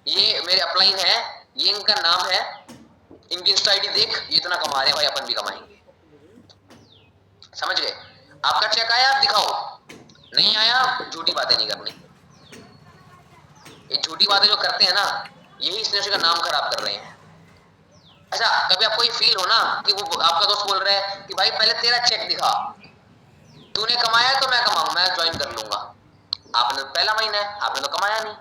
ये मेरे अपलाइन है, ये इनका नाम है, इनकी इंस्टा आईडी देख, ये इतना कमा रहे हैं भाई, अपन भी कमाएंगे। समझ गए, आपका चेक आया आप दिखाओ, नहीं आया झूठी बातें नहीं करनी। ये झूठी बातें जो करते हैं ना यही इस इंडस्ट्री का नाम खराब कर रहे हैं। अच्छा, कभी आपको ये फील हो ना कि वो आपका दोस्त बोल रहा है कि भाई पहले तेरा चेक दिखा, तूने कमाया तो मैं कमाऊं, मैं ज्वाइन कर लूंगा। आपने पहला महीना है, आपने तो कमाया नहीं।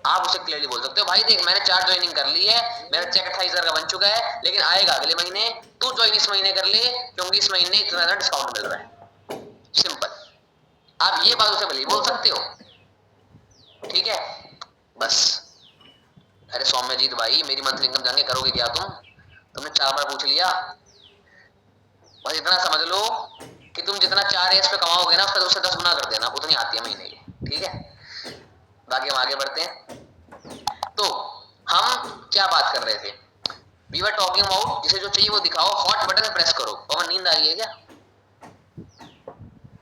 आप उसे क्लियरली बोल सकते हो, भाई देख मैंने 4 ज्वाइनिंग कर ली है, मेरा चेक 28,000 का बन चुका है, लेकिन आएगा अगले महीने, तू ज्वाइन इस महीने कर ले क्योंकि इस महीने इतना ज्यादा डिस्काउंट मिल रहा है। सिंपल। आप ये बात उसे भले बोल सकते हो, ठीक है। बस अरे सौम्यजीत भाई मेरी मंथली इनकम जान के करोगे क्या तुमने 4 बार पूछ लिया। बस इतना समझ लो कि तुम जितना 4 एस पे कमाओगे ना उससे 10 गुना कर देना, उतनी आती है महीने की, ठीक है। बाकी हम आगे बढ़ते हैं। तो हम क्या बात कर रहे थे, वी वर टॉकिंग अबाउट जिसे जो चाहिए वो दिखाओ, हॉट बटन प्रेस करो। पवन नींद आ रही है क्या?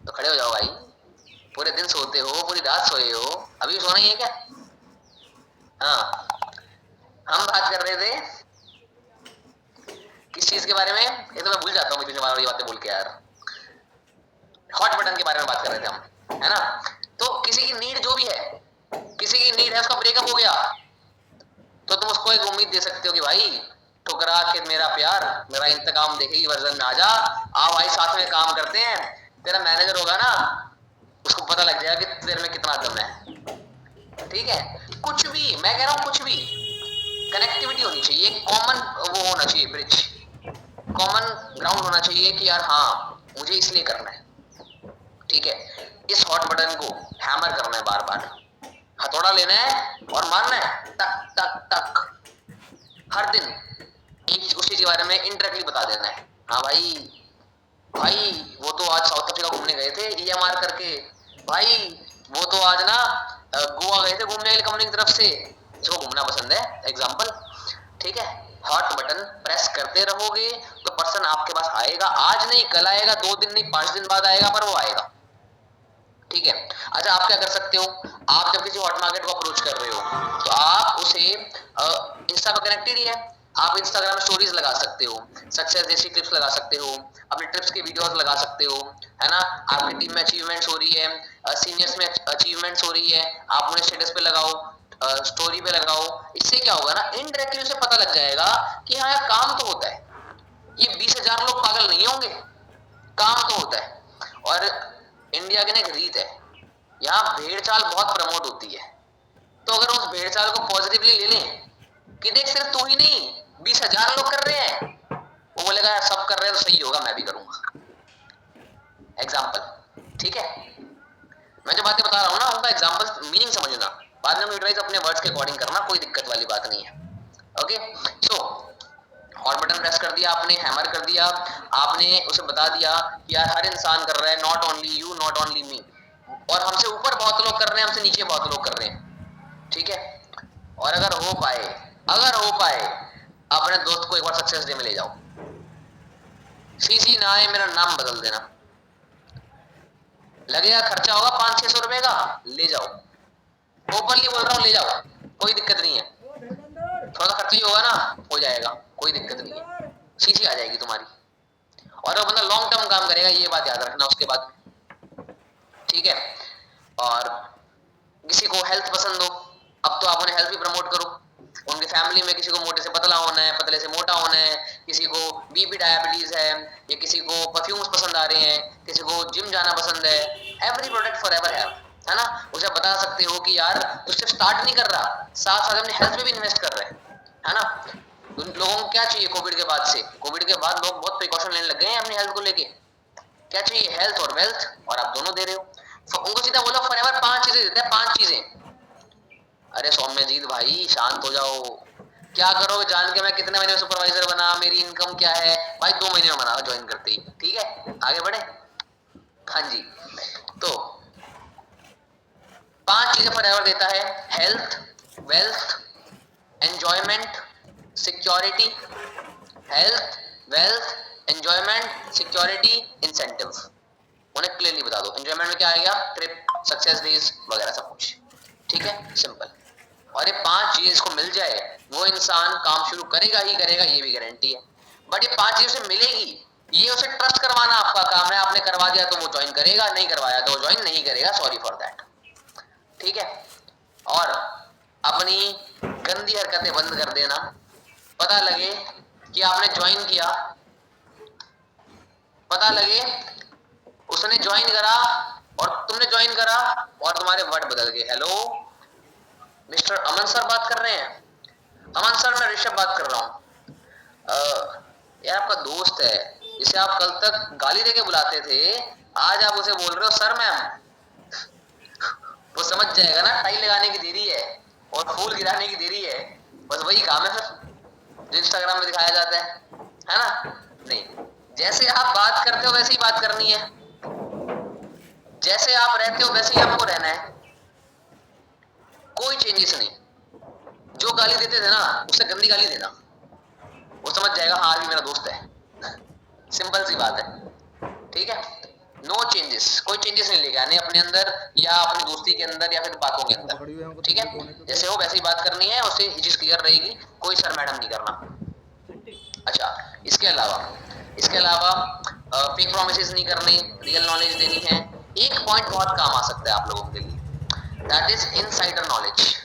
तो खड़े हो जाओ भाई, पूरे दिन सोते हो, पूरी रात सोए हो, अभी भी सोना ही है क्या? हाँ, हम बात कर रहे थे किस चीज के बारे में, ये तो मैं भूल जाता हूँ मुझे ये बातें बोल के यार। हॉट बटन के बारे में बात कर रहे थे हम, है ना। तो किसी की नीड जो भी है, किसी की नीड है, उसका ब्रेकअप हो गया तो तुम उसको एक उम्मीद दे सकते हो कि भाई ठुकरा के मेरा प्यार मेरा इंतकाम देखेगी वर्जन में आ भाई साथ में काम करते हैं। तेरा मैनेजर होगा ना, उसको पता लग जाएगा कि तेरे में कितना दम है, ठीक है। कुछ भी मैं कह रहा हूँ, कुछ भी कनेक्टिविटी होनी चाहिए, कॉमन वो होना चाहिए, ब्रिज, कॉमन ग्राउंड होना चाहिए कि यार हाँ मुझे इसलिए करना है, ठीक है। इस हॉट बटन को हैमर करना है, बार बार हथौड़ा लेना है और मारना है, टक टक टक, हर दिन एक उसी के बारे में इनडायरेक्टली बता देना है। हाँ भाई वो तो आज साउथ अफ्रीका घूमने गए थे EMR करके, भाई वो तो आज ना गोवा गए थे घूमने के लिए कंपनी की तरफ से, इसको घूमना पसंद है, एग्जाम्पल, ठीक है। हॉट बटन प्रेस करते रहोगे तो पर्सन आपके पास आएगा, आज नहीं कल आएगा, 2 दिन नहीं 5 दिन बाद आएगा, पर वो आएगा, ठीक है। अच्छा आप क्या कर सकते हो, आप जब किसी हॉट मार्केट को अप्रोच कर रहे हो तो आप उसे इंस्टा पर कनेक्टेड ही है, आप इंस्टाग्राम स्टोरीज लगा सकते हो, सक्सेस जैसी क्लिप्स लगा सकते हो, अपने ट्रिप्स के वीडियोस लगा सकते हो, है ना। आपकी टीम में अचीवमेंट्स हो रही है, सीनियर्स में अचीवमेंट्स हो रही है, आप उन्हें स्टेटस पे लगाओ, स्टोरी पे लगाओ। इससे क्या होगा ना, इनडायरेक्टली उसे पता लग जाएगा कि हाँ यार काम तो होता है, ये 20,000 लोग पागल नहीं होंगे, काम तो होता है। और इंडिया की ना एक रीत है, यहाँ भेड़ चाल बहुत प्रमोट होती है, तो अगर उस भेड़ चाल को पॉजिटिवली ले लें कि देख सिर्फ तू ही नहीं 20,000 लोग कर रहे हैं, वो बोलेगा यार सब कर रहे हैं तो सही होगा, मैं भी करूंगा, एग्जाम्पल, ठीक है। मैं जो बातें बता रहा हूँ ना उनका एग्जाम्पल मीनिंग समझना, बाद में यूटिलाइज अपने वर्ड्स के अकॉर्डिंग करना, कोई दिक्कत वाली बात नहीं है, okay. So hot button press कर दिया आपने, हैमर कर दिया आपने, उसे बता दिया कि यार हर इंसान कर रहा है, not only you, not only me, और हमसे ऊपर बहुत लोग कर रहे हैं, हमसे नीचे बहुत लोग कर रहे हैं, ठीक है। और अगर हो पाए अपने दोस्त को एक बार सक्सेस डे में ले जाओ, सीसी ना आए मेरा नाम बदल देना, लगेगा खर्चा होगा 500-600 रुपए का, ले जाओ, ओपनली बोल रहा हूँ, ले जाओ, कोई दिक्कत नहीं है, थोड़ा खर्चा ही होगा ना, हो जाएगा, कोई दिक्कत नहीं है, सीसी आ जाएगी तुम्हारी, और वो बंदा लॉन्ग टर्म काम करेगा, ये बात याद रखना उसके बाद, ठीक है। और किसी को हेल्थ पसंद हो, अब तो आप उन्हें हेल्थ भी प्रमोट करो, उनकी फैमिली में किसी को मोटे से पतला होना है, पतले से मोटा होना है, किसी को बीपी डायबिटीज है, या किसी को परफ्यूम्स पसंद आ रहे हैं, किसी को जिम जाना पसंद है, एवरी प्रोडक्ट फॉर एवर है ना। उसे बता सकते हो कि यार तू सिर्फ स्टार्ट नहीं कर रहा, साथ साथ अपने हेल्थ में भी इन्वेस्ट कर रहे है ना। उन लोगों को क्या चाहिए कोविड के बाद से, कोविड के बाद लोग बहुत प्रिकॉशन लेने लग गए हैं अपनी हेल्थ को लेके, क्या चाहिए, हेल्थ और वेल्थ, और आप दोनों दे रहे हो। उनको सीधा बोलो फॉरएवर 5 चीजें देते हैं, 5 चीजें। अरे सौम्यजीत भाई शांत हो जाओ, क्या करोगे जान के मैं कितने महीने में सुपरवाइजर बना, मेरी इनकम क्या है, भाई 2 महीने में बना ज्वाइन करते ही, ठीक है आगे बढ़े। हाँ जी, तो 5 चीजें फॉरएवर देता है, health, wealth, enjoyment, security, health, wealth, enjoyment, security, incentive. उन्हें क्लियरली बता दो, एंजॉयमेंट में क्या आएगा, ट्रिप, सक्सेस डेज वगैरह सब कुछ, ठीक है, सिंपल। और ये 5 चीजें इसको मिल जाए वो इंसान काम शुरू करेगा ही करेगा, ये भी गारंटी है। बट ये 5 चीजें उसे मिलेगी, ये उसे ट्रस्ट करवाना आपका काम है, आपने करवा दिया तो वो ज्वाइन करेगा, नहीं करवाया तो वो ज्वाइन नहीं करेगा, सॉरी फॉर दैट, ठीक है। और अपनी गंदी हरकतें बंद कर देना, पता लगे कि आपने ज्वाइन किया, पता लगे उसने ज्वाइन करा और तुमने ज्वाइन करा और तुम्हारे वर्ड बदल गए। हेलो मिस्टर अमन सर बात कर रहे हैं? अमन सर मैं ऋषभ बात कर रहा हूँ। यार आपका दोस्त है जिसे आप कल तक गाली देके बुलाते थे, आज आप उसे बोल रहे हो सर मैम। वो समझ जाएगा ना टाई लगाने की देरी है और फूल गिराने की देरी है। बस वही काम है फिर जो इंस्टाग्राम में दिखाया जाता है ना? नहीं, जैसे आप बात करते हो वैसे ही बात करनी है, जैसे आप रहते हो वैसे ही आपको रहना है, कोई चेंजेस नहीं। जो गाली देते थे ना उससे गंदी गाली देना, वो समझ जाएगा हाँ भी मेरा दोस्त है। सिंपल सी बात है, ठीक है? नो चेंजेस, कोई चेंजेस नहीं लेके आने अपने अंदर या अपनी दोस्ती के अंदर या फिर बातों के अंदर, ठीक है? जैसे हो वैसे ही बात करनी है, उससे ये चीज क्लियर रहेगी, कोई सर मैडम नहीं करना। अच्छा, इसके अलावा फेक प्रॉमिसेस नहीं करनी, रियल नॉलेज देनी है। एक पॉइंट बहुत काम आ सकता है आप लोगों के लिए, दैट इज इनसाइडर नॉलेज।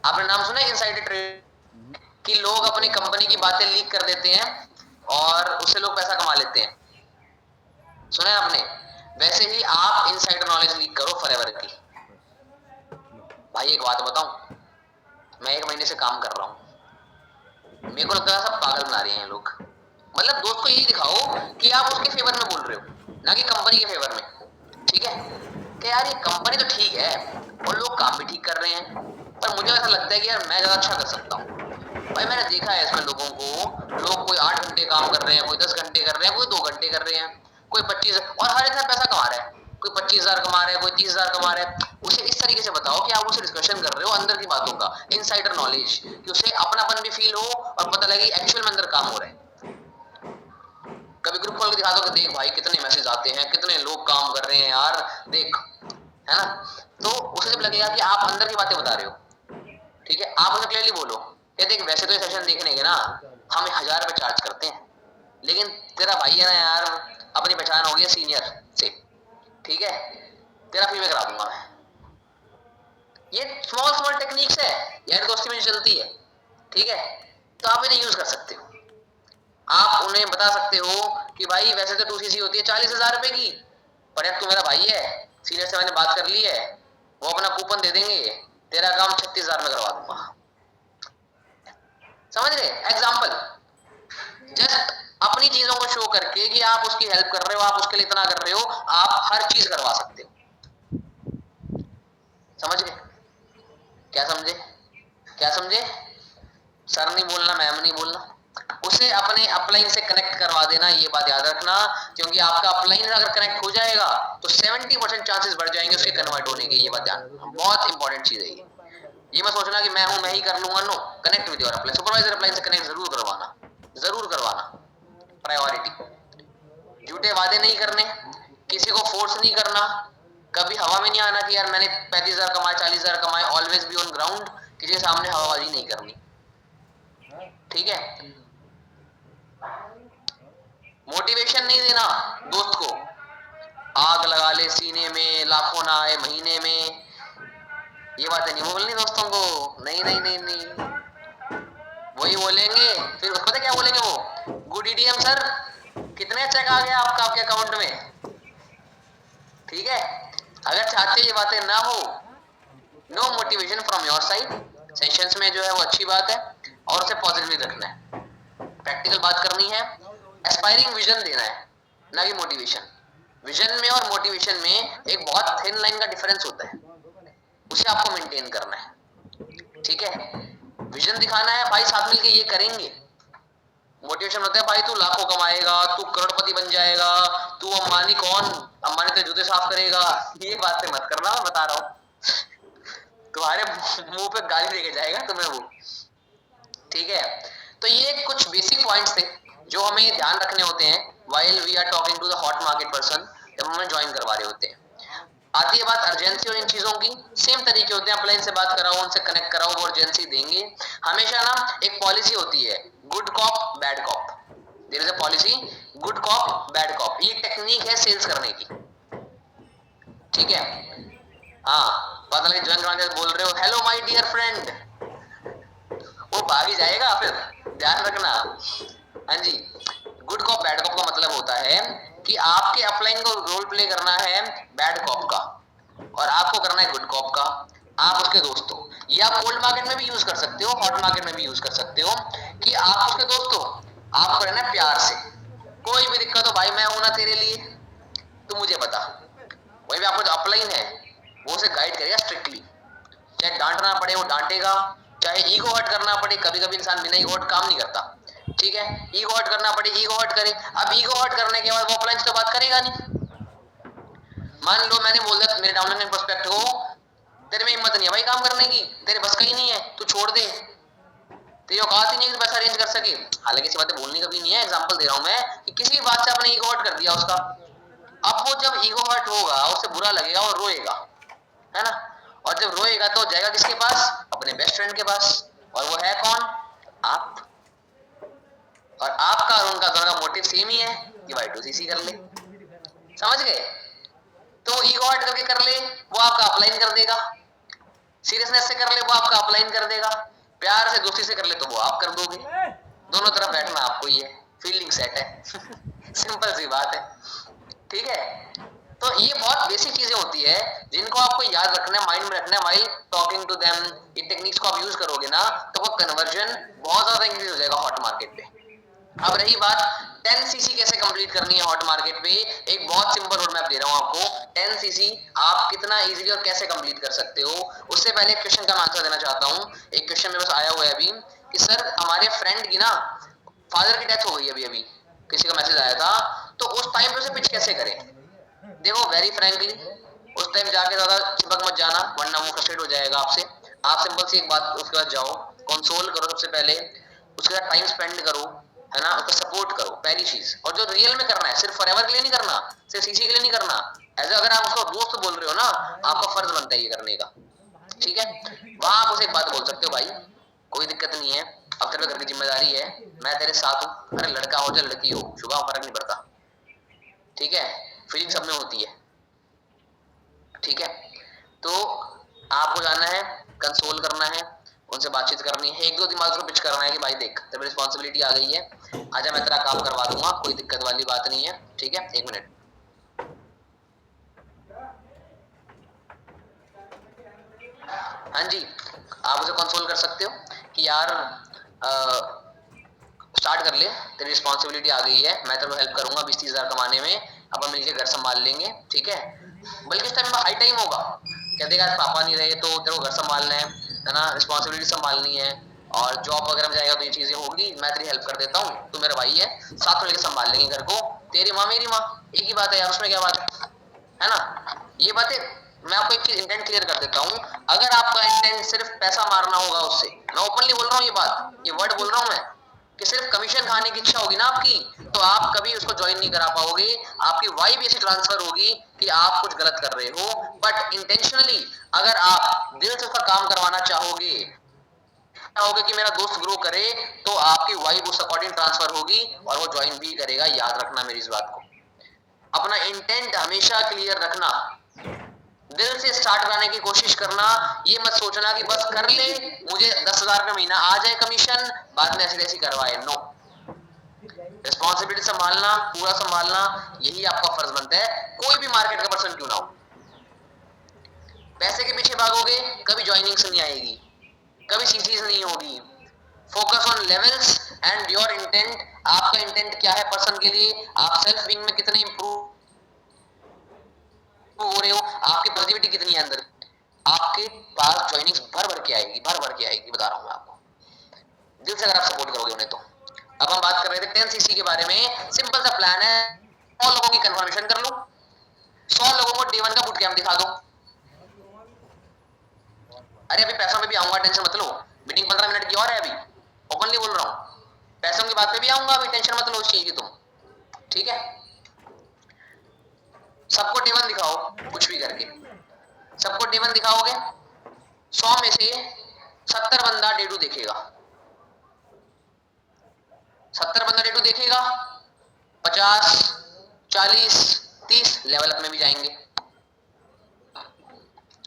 आपने नाम सुना है इनसाइडर ट्रेड? कि लोग अपनी कंपनी की बातें लीक कर देते हैं और उससे लोग पैसा कमा लेते हैं, सुना है आपने? वैसे ही आप इनसाइडर नॉलेज लीक करो फॉरएवर की। भाई एक बात बताऊं, मैं 1 महीने से काम कर रहा हूं, मेरे को लगता है सब पागल बना रहे हैं लोग। मतलब दोस्त को यही दिखाओ कि आप उसके फेवर में बोल रहे हो, ना कि कंपनी के फेवर में, ठीक है? कि यार ये कंपनी तो ठीक है और लोग काम भी ठीक कर रहे हैं, पर मुझे ऐसा लगता है कि यार मैं ज्यादा अच्छा कर सकता हूँ। भाई मैंने देखा है इसमें लोगों को, लोग कोई 8 घंटे काम कर रहे हैं, कोई 10 घंटे कर रहे हैं, कोई 2 घंटे कर रहे हैं, कोई 25, और हर इंसान पैसा कमा रहा है। कोई 25,000 कमा रहा है, कोई 30,000 कमा रहा है। उसे इस तरीके से बताओ कि आप उसे डिस्कशन कर रहे हो अंदर की बातों का, इनसाइडर नॉलेज, कि उसे अपनापन भी फील हो और पता लगे एक्चुअल में अंदर काम हो रहा है। कभी ग्रुप खोल के दिखा दो कि देख भाई कितने मैसेज आते हैं, कितने लोग काम कर रहे हैं यार, देख, है ना? तो उसे जब लगेगा कि आप अंदर की बातें बता रहे हो, ठीक है, आप उसे क्लियरली बोलो कि देख वैसे तो ये सेशन देखने के ना हम 1000 रुपए चार्ज करते हैं, लेकिन तेरा भाई है ना यार, अपनी पहचान हो गई है सीनियर से, ठीक है, तेरा फ्री में करा दूंगा मैं। ये स्मॉल टेक्निक्स है यार, दोस्ती में चलती है, ठीक है? तो आप इन्हें यूज कर सकते हो। आप उन्हें बता सकते हो कि भाई वैसे तो 2cc होती है 40,000 रुपए की, पर यार तू मेरा भाई है, सीनियर से मैंने बात कर ली है, वो अपना कूपन दे देंगे, तेरा काम 36,000 में करवा दूंगा। समझ रहे? एग्जाम्पल, जस्ट अपनी चीजों को शो करके कि आप उसकी हेल्प कर रहे हो, आप उसके लिए इतना कर रहे हो, आप हर चीज करवा सकते हो। समझ गए? क्या समझे? क्या समझे? सर नहीं बोलना, मैम नहीं बोलना, उसे अपने अपलाइन से कनेक्ट करवा देना, ये बात याद रखना, क्योंकि आपका अपलाइन अगर कनेक्ट हो जाएगा तो 70% चांसेस बढ़ जाएंगे उसके कन्वर्ट होने के। ये बात ध्यान, बहुत इंपॉर्टेंट चीज है ये मत सोचना कि मैं हूं मैं ही कर लूंगा, no, connect with your upline, supervisor upline से कनेक्ट जरूर करवाना, जरूर करवाना, प्रायोरिटी। झूठे वादे नहीं करने, किसी को फोर्स नहीं करना, कभी हवा में नहीं आना कि यार मैंने 35,000 कमाए 40,000 कमाए, ऑलवेज बी ऑन ग्राउंड, किसी के सामने हवाबाजी नहीं करनी, ठीक है? मोटिवेशन नहीं देना दोस्त को, आग लगा ले सीने में, लाखों ना आए महीने में, ये बातें नहीं बोलनी दोस्तों को, नहीं नहीं नहीं नहीं, वही बोलेंगे फिर पता क्या बोलेंगे वो, गुड ईडीएम सर, कितने चेक आ गया आपका आपके अकाउंट में, ठीक है? अगर चाहते ये बातें ना हो, no motivation from your side, sessions में जो है वो अच्छी बात है और उसे पॉजिटिवली रखना है, प्रैक्टिकल बात करनी है, एस्पायरिंग विजन देना है, ना कि मोटिवेशन। विजन में और मोटिवेशन में एक बहुत थिन लाइन का डिफरेंस होता है, उसे आपको मेंटेन करना है, ठीक है? विजन दिखाना है भाई साथ मिलके ये करेंगे, मोटिवेशन होता है भाई तू लाखों कमाएगा, तू करोड़पति बन जाएगा, तू अंबानी कौन, अंबानी तेरे जूते साफ करेगा, ये बातें मत करना, मैं बता रहा हूं तुम्हारे मुंह पे गाली देके जाएगा तुम्हें वो, ठीक है? तो ये कुछ बेसिक पॉइंट्स थे जो हमें ध्यान रखने होते हैं while we are talking to the hot market person, जब हमें ज्वाइन करवा रहे होते हैं। आती है बात अर्जेंसी और इन चीजों की, सेम तरीके होते हैं, अपलाइन से बात कराओ, उनसे कनेक्ट कराओ, वो अर्जेंसी देंगे। हमेशा ना एक पॉलिसी होती है, good cop bad cop, there is a policy, good cop bad cop, ये टेक्निक है सेल्स करने की, ठीक है? हाँ, पता लगे ज्वाइन कराने बोल रहे हो हेलो माय डियर फ्रेंड, वो भाग ही जाएगा, फिर ध्यान रखना। हाँ जी, गुड कॉप बैड कॉप का मतलब होता है कि आपके अपलाइन को रोल प्ले करना है बैड कॉप का और आपको करना है गुड कॉप का, आप उसके दोस्त हो। या कोल्ड मार्केट में भी यूज कर सकते हो, हॉट मार्केट में भी यूज कर सकते हो कि आप उसके दोस्त हो, आपको रहना है प्यार से। कोई भी दिक्कत हो भाई मैं हूं ना तेरे लिए, तू मुझे बता। वही भी आपको जो अपलाइन है वो उसे गाइड करेगा स्ट्रिक्टली, चाहे डांटना पड़े वो डांटेगा, चाहे ईगो हर्ट करना पड़े, कभी कभी इंसान बिना ईगो हर्ट काम नहीं करता, ठीक है, ईगो हर्ट करना पड़े ईगो हर्ट करे। अब ईगो हर्ट करने के बाद वो अपलाइन से बात करेगा नहीं। मान लो मैंने बोल दिया मेरे डाउनलाइन प्रोस्पेक्ट को तेरे में हिम्मत नहीं है भाई काम करने की, तेरे बस का ही नहीं है, तू छोड़ दे, तेरी औकात ही नहीं है कि पैसा अरेंज कर सके। हालांकि ऐसी बातें बोलनी कभी नहीं है, एग्जांपल दे रहा हूं मैं कि किसी भी बात से आपने ईगो हर्ट कर दिया उसका, अब वो जब ईगो हर्ट होगा उसे बुरा लगेगा और रोएगा, है ना, और जब रोएगा तो जाएगा किसके पास, अपने बेस्ट फ्रेंड के पास, और वो है कौन, आप। और आपका और उनका दोनों का मोटिव सेम ही है कि Y2CC कर ले, समझ गए। तो ईगो हर्ट करके कर ले वो आपका अपलाइन कर देगा, सीरियसनेस से कर ले वो आपका अपलाइन कर देगा, प्यार से दोस्ती से कर ले तो वो आप कर दोगे। दोनों तरफ बैठना आपको ही है, फीलिंग सेट है सिंपल सी बात है, ठीक है। तो ये बहुत बेसिक चीजें होती है जिनको आपको याद रखना है, माइंड में रखना है व्हाइल टॉकिंग टू देम। ये टेक्निक्स को आप यूज करोगे ना तो वो कन्वर्जन बहुत ज्यादा इंक्रीज हो जाएगा हॉट मार्केट पे। अब रही बात 10cc कैसे कंप्लीट करनी है हॉट मार्केट पे, एक बहुत सिंपल रोड मैप दे रहा हूं आपको। 10cc आप कितना इजीली और कैसे कंप्लीट कर सकते हो, उससे पहले एक क्वेश्चन का आंसर देना चाहता हूं। एक क्वेश्चन मेरे पास आया हुआ है अभी कि सर हमारे फ्रेंड की ना फादर की डेथ हो गई अभी अभी, किसी का मैसेज आया था, तो उस टाइम पे उसे पिच कैसे करें। देखो वेरी फ्रैंकली उस टाइम जाके ज्यादा चिपक मत जाना वरना वो फ्रस्ट्रेट हो जाएगा आपसे। आप सिंपल सी एक बात उसके बाद जाओ, कंसोल करो सबसे पहले, उसके साथ टाइम स्पेंड करो, है ना, उसको सपोर्ट करो पहली चीज। और जो रियल में करना है सिर्फ फॉरएवर के लिए नहीं करना, सिर्फ सीसी के लिए नहीं करना, ऐसे अगर आप उसको दोस्त बोल रहे हो ना आपका फर्ज बनता है ये करने का, ठीक है। वहां आप उसे एक बात बोल सकते हो, भाई कोई दिक्कत नहीं है, अब तेरे घर की जिम्मेदारी है, मैं तेरे साथ हूँ, अरे लड़का हो चाहे लड़की हो शुभ फर्क नहीं पड़ता, ठीक है, फीलिंग सब में होती है, ठीक है। तो आपको जाना है, कंसोल करना है, उनसे बातचीत करनी है, एक दो दिमाग को पिच करना है कि भाई देख तेरी रिस्पांसिबिलिटी आ गई है, आजा मैं तेरा काम करवा दूंगा, कोई दिक्कत वाली बात नहीं है, ठीक है। एक मिनट, हाँ जी, आप उसे कंसोल कर सकते हो कि यार स्टार्ट कर ले, तेरी रिस्पांसिबिलिटी आ गई है, मैं तेरे को हेल्प करूंगा 20-30 हजार कमाने में, अपन मिलकर घर संभाल लेंगे, ठीक है। बल्कि इस टाइम हाई टाइम होगा, कह देगा पापा नहीं रहे तो तेरे को घर संभालना है ना, रिस्पांसिबिलिटी संभालनी है, और जॉब वगैरह में जाएगा तो ये चीजें होगी, मैं तेरी हेल्प कर देता हूँ, तू मेरा भाई है, साथ में लेकर संभाल लेंगे घर को, तेरी माँ मेरी माँ एक ही बात है यार, उसमें क्या बात है ना। ये बातें मैं आपको एक चीज इंटेंट क्लियर कर देता हूँ, अगर आपका इंटेंट सिर्फ पैसा मारना होगा उससे, मैं ओपनली बोल रहा हूँ ये बात, ये वर्ड बोल रहा हूँ मैं, कि सिर्फ कमीशन खाने की इच्छा होगी ना आपकी तो आप कभी उसको ज्वाइन नहीं करा पाओगे। आपकी वाइब ऐसी ट्रांसफर होगी कि आप कुछ गलत कर रहे हो, बट इंटेंशनली अगर आप दिल से उसका काम करवाना चाहोगे कि मेरा दोस्त ग्रो करे, तो आपकी वाइब उस अकॉर्डिंग ट्रांसफर होगी और वो ज्वाइन भी करेगा। याद रखना मेरी इस बात को, अपना इंटेंट हमेशा क्लियर रखना, दिल से स्टार्ट कराने की कोशिश करना, ये मत सोचना कि बस कर ले मुझे 10,000 रुपये महीना आ जाए कमीशन, बाद में ऐसी ऐसी करवाए, नो। रिस्पॉन्सिबिलिटी संभालना, पूरा संभालना, यही आपका फर्ज बनता है, कोई भी मार्केट का पर्सन क्यों ना हो। पैसे के पीछे भागोगे कभी ज्वाइनिंग्स नहीं आएगी, कभी सीसीज नहीं होगी। Focus on levels and your intent, आपका इंटेंट क्या है पर्सन के लिए, आप सेल्फ बीइंग में कितने इंप्रूव हो रहे हो, आपकी पॉजिटिविटी कितनी है अंदर, आपके पास ज्वाइनिंग्स भर भर के आएगी, भर भर के आएगी, बता रहा हूं मैं आपको, दिल से अगर आप सपोर्ट करोगे उन्हें तो। अब हम बात कर रहे थे 10cc के बारे में, सिंपल सा प्लान है, 100 लोगों की कंफर्मेशन कर लो, 100 लोगों को डे 1 का बूट कैंप दिखा दो। अरे अभी पैसों में भी आऊंगा, टेंशन मत लो, मीटिंग 15 मिनट की और है अभी, ओपनली बोल रहा हूं, पैसों की बात पे भी आऊंगा अभी, टेंशन मत लो उस चीज की तुम, ठीक है। सबको डे 1 दिखाओ कुछ भी करके, सबको डे 1 दिखाओगे, 100 में से 70 बंदा डे 2 देखेगा, 70 बंदा डे 2 देखेगा, 50, 40, 30 लेवल अप में भी जाएंगे।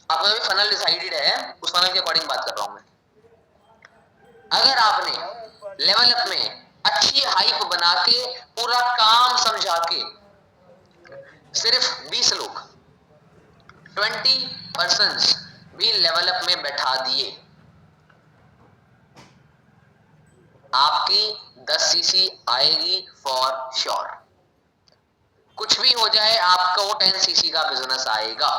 आपका जो फनल डिसाइडेड है उस फनल के अकॉर्डिंग बात कर रहा हूं मैं। अगर आपने लेवल अप में अच्छी हाइप बना के पूरा काम समझा के सिर्फ 20 लोग 20 पर्सन्स भी लेवल अप में बैठा दिए, आपकी 10 सीसी आएगी फॉर श्योर। कुछ भी हो जाए आपका वो 10 सीसी का बिजनेस आएगा।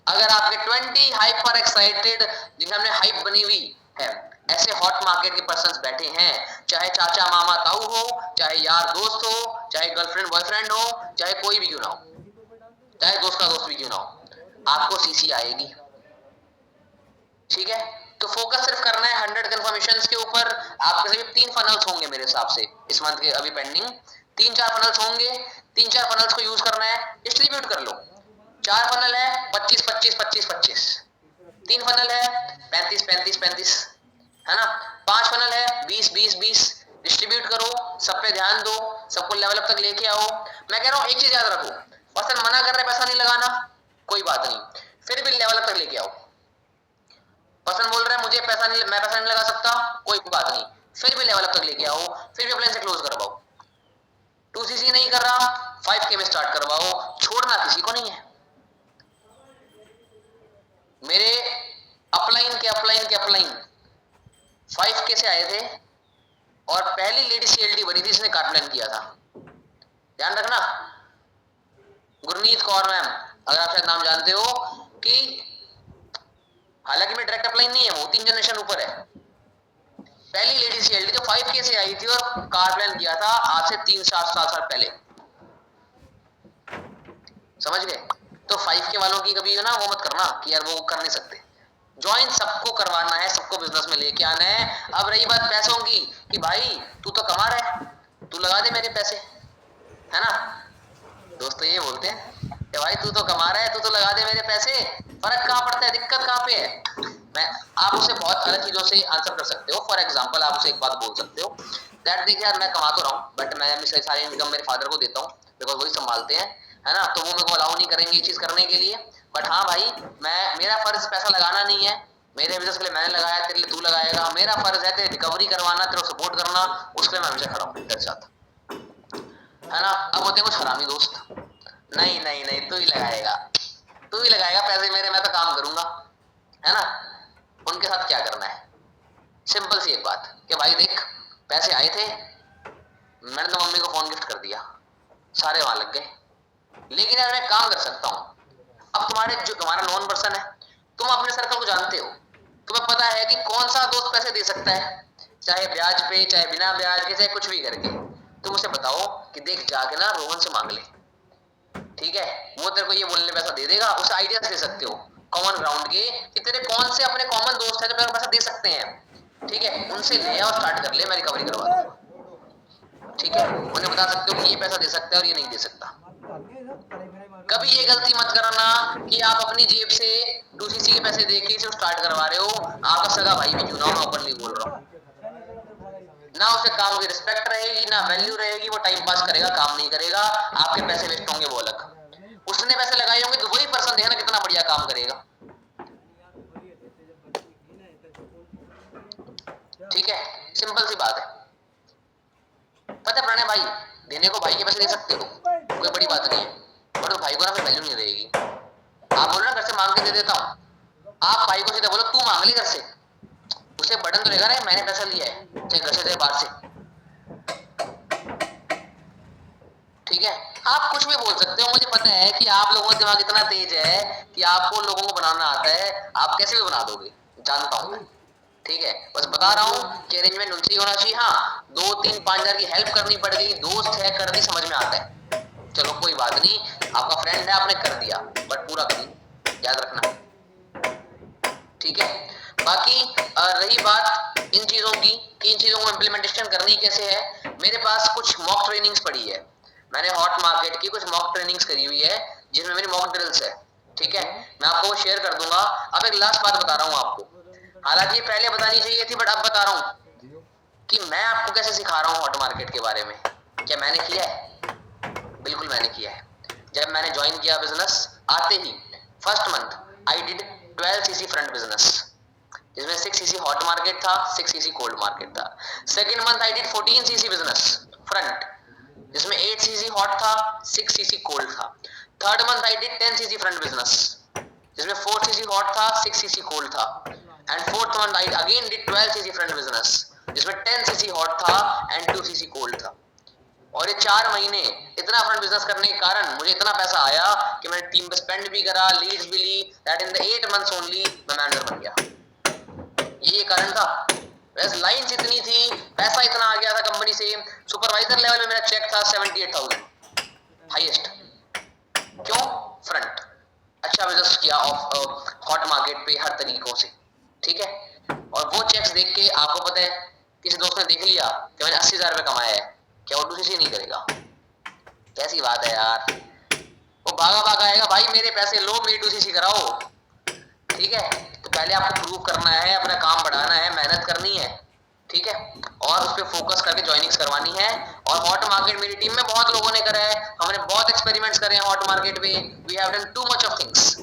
अगर आपके 20 हाइपर एक्साइटेड जिनके हमने हाइप बनी हुई है, ऐसे हॉट मार्केट के पर्सन्स बैठे हैं, चाहे चाचा मामा ताऊ हो, चाहे यार दोस्त हो, चाहे गर्लफ्रेंड बॉयफ्रेंड हो, चाहे कोई भी क्यों ना हो, चाहे दोस्त का दोस्त भी क्यों ना हो, आपको सीसी आएगी। ठीक है, तो फोकस सिर्फ करना है 100 कंफर्मेशंस के ऊपर। आपके सिर्फ 3 फनल्स होंगे मेरे हिसाब से इस मंथ के, अभी पेंडिंग 3-4 फनल्स होंगे। 3-4 फनल्स को यूज करना है, डिस्ट्रीब्यूट कर लो। 4 फनल है 25-25-25-25, 3 फनल है 35-35-35, है ना, 5 फनल है 20-20-20। डिस्ट्रीब्यूट करो, सब पे ध्यान दो, सबको लेवल अप तक लेके आओ। मैं कह रहा हूं एक चीज याद रखो, पर्सन मना कर रहे पैसा नहीं लगाना, कोई बात नहीं, फिर भी लेवल अप तक लेके आओ। पर्सन बोल रहा है मुझे पैसा नहीं, मैं पैसा नहीं लगा सकता, कोई बात नहीं, फिर भी लेवल अप तक लेके आओ, फिर भी अपने से क्लोज करवाओ। 2cc नहीं कर रहा 5k में स्टार्ट करवाओ, छोड़ना किसी को नहीं है। मेरे अपलाइन 5k से आए थे और पहली लेडी CLT बनी थी, इसने कार्ड प्लान किया था, ध्यान रखना। गुरमीत कौर मैम, अगर आप शायद नाम जानते हो, कि हालांकि मैं डायरेक्ट अपलाइन नहीं है, वो 3 जनरेशन ऊपर है। पहली लेडी CLT जो 5k से आई थी और कार प्लान किया था आज से 3-7 साल पहले, समझ गए। तो 5k वालों की कभी ना वो मत करना कि यार वो कर नहीं सकते, ज्वाइन सबको करवाना है, सबको बिजनेस में लेके आना है। अब रही बात पैसों की कि भाई तू तो कमा रहा है, तू लगा दे मेरे पैसे, है ना। दोस्तों ये बोलते हैं कि भाई तू तो कमा रहा है, तू तो लगा दे मेरे पैसे। फर्क कहाँ पड़ता है, दिक्कत कहाँ पे है। मैं आप उसे बहुत अलग चीजों से आंसर कर सकते हो। फॉर एग्जांपल आप उसे एक बात बोल सकते हो दैट देखिए यार मैं कमा तो रहा हूँ बट मैं अपनी सारी इनकम मेरे फादर को देता हूँ बिकॉज वही संभालते हैं, है ना, तो वो मेरे को अलाउ नहीं करेंगे ये चीज करने के लिए। बट हाँ भाई मेरा फर्ज पैसा लगाना नहीं है, मेरे बिजनेस के लिए मैंने लगाया, तेरे लिए तू लगाएगा। मेरा फर्ज है तेरी रिकवरी करवाना, तेरे को सपोर्ट करना, उसके लिए मैं हमेशा खड़ा हूँ तेरे साथ, है ना। अब होते हैं कुछ हरामी दोस्त, नहीं तू ही लगाएगा पैसे मेरे, मैं तो काम करूंगा, है ना। उनके साथ क्या करना है, सिंपल सी एक बात कि भाई देख पैसे आए थे, मैंने तो मम्मी को फोन गिफ्ट कर दिया, सारे वहां लग गए। लेकिन यार मैं काम कर सकता हूँ। अब तुम्हारा नॉन पर्सन है, तुम अपने सर्कल को जानते हो, तुम्हें पता है कि कौन सा दोस्त पैसे दे सकता है, चाहे ब्याज पे, चाहे बिना ब्याज के, चाहे कुछ भी करके। तुम उसे बताओ कि देख जाके ना रोहन से मांग ले, ठीक है, वो तेरे को ये बोलने पैसा दे देगा। उसे आइडियाज दे सकते हो कॉमन ग्राउंड के कि तेरे कौन से अपने कॉमन दोस्त हैं जो मेरे को पैसा दे सकते हैं, ठीक है, उनसे ले और स्टार्ट कर ले, मैं रिकवरी करवा दूंगा, ठीक है। उन्हें बता सकते हो कि ये पैसा दे सकता है और ये नहीं दे सकता। कभी ये गलती मत करना कि आप अपनी जेब से 2cc के पैसे दे के इसे स्टार्ट करवा रहे हो। आपका सगा भाई भी क्यों ना हो, मैं ओपनली बोल रहा हूँ, ना उसे काम की रिस्पेक्ट रहेगी, ना वैल्यू रहेगी, वो टाइम पास करेगा, काम नहीं करेगा, आपके पैसे वेस्ट होंगे वो अलग। उसने पैसे लगाए होंगे तो वही पर्सन देखना कितना बढ़िया काम करेगा, ठीक है, सिंपल सी बात है। पता है प्रणय भाई, देने को भाई के पैसे दे सकते हो, कोई बड़ी बात नहीं है, बट तो भाई को ना फिर वैल्यू नहीं रहेगी। आप बोलो ना घर से मांग के दे देता हूँ, आप भाई को सीधा बोलो तू मांग ले घर से, उसे बटन तो रहेगा ना मैंने पैसा लिया है, चाहे घर से चाहे बाहर से, ठीक है। आप कुछ भी बोल सकते हो, मुझे पता है कि आप लोगों का दिमाग इतना तेज है कि आपको लोगों को बनाना आता है, आप कैसे भी बना दोगे, जानता हूं मैं, ठीक है। बस बता रहा हूँ कि अरेंजमेंट उनसे होना चाहिए। हाँ 2-3-5 हजार की हेल्प करनी पड़ गई, दोस्त है, कर दी, समझ में आता है, चलो कोई बात नहीं, आपका फ्रेंड है, आपने कर दिया, बट पूरा करिए, याद रखना, ठीक है। बाकी रही बात इन चीजों की कि इन चीजों को इम्प्लीमेंटेशन करनी कैसे है, मेरे पास कुछ मॉक ट्रेनिंग्स पड़ी है, मैंने हॉट मार्केट की कुछ मॉक ट्रेनिंग्स करी हुई है जिसमें मेरी मॉक ड्रिल्स है, ठीक है, मैं आपको वो शेयर कर दूंगा। अब एक लास्ट बात बता रहा हूँ आपको, हालांकि ये पहले बतानी चाहिए थी बट अब बता रहा हूँ कि मैं आपको कैसे सिखा रहा हूँ हॉट मार्केट के बारे में। क्या मैंने किया है? बिल्कुल मैंने किया है। जब मैंने ज्वाइन किया बिजनेस, आते ही first month I did 12cc front business, जिसमें 6cc हॉट मार्केट था, 6cc कोल्ड मार्केट था। Second month I did 14cc business front, जिसमें 8 सीसी हॉट था, 6 सीसी कोल्ड था। Third month I did 10 CC front business, जिसमें 4 CC hot था, 6 CC cold था। And fourth month I again did 12 CC front business, जिसमें 10 CC hot था and 2 CC cold था। और ये 4 महीने इतना फ्रंट बिजनेस करने के कारण मुझे इतना पैसा आया कि मैंने टीम पे स्पेंड भी करा, लीड्स भी ली, that in the 8 months only मैं मैनेजर बन गया। ये कारण था। वैसे लाइन्स इतनी थी, पैसा इतना आ गया था कंपनी से, सुपरवाइजर लेवल में मेरा चेक था 78,000 हाईएस्ट। क्यों? फ्रंट अच्छा बिजनेस किया ऑफ हॉट मार्केट पे हर तरीकों से, ठीक है। और वो चेक्स देख के आपको पता है किसी दोस्त ने देख लिया कि मैंने 80,000 रुपए कमाया है, क्या वो दूसरी नहीं करेगा? कैसी बात है यार, वो भागा भागा आएगा, भाई मेरे पैसे लो, मेरी टूसीसी कराओ, ठीक है। तो पहले आपको प्रूव करना है, अपना काम बढ़ाना है, मेहनत करनी है, ठीक है, और उस पर फोकस करके ज्वाइनिंग्स करवानी है। और हॉट मार्केट मेरी टीम में बहुत लोगों ने करा है, हमने बहुत एक्सपेरिमेंट्स करे हैं हॉट मार्केट पे, we have done too much of things,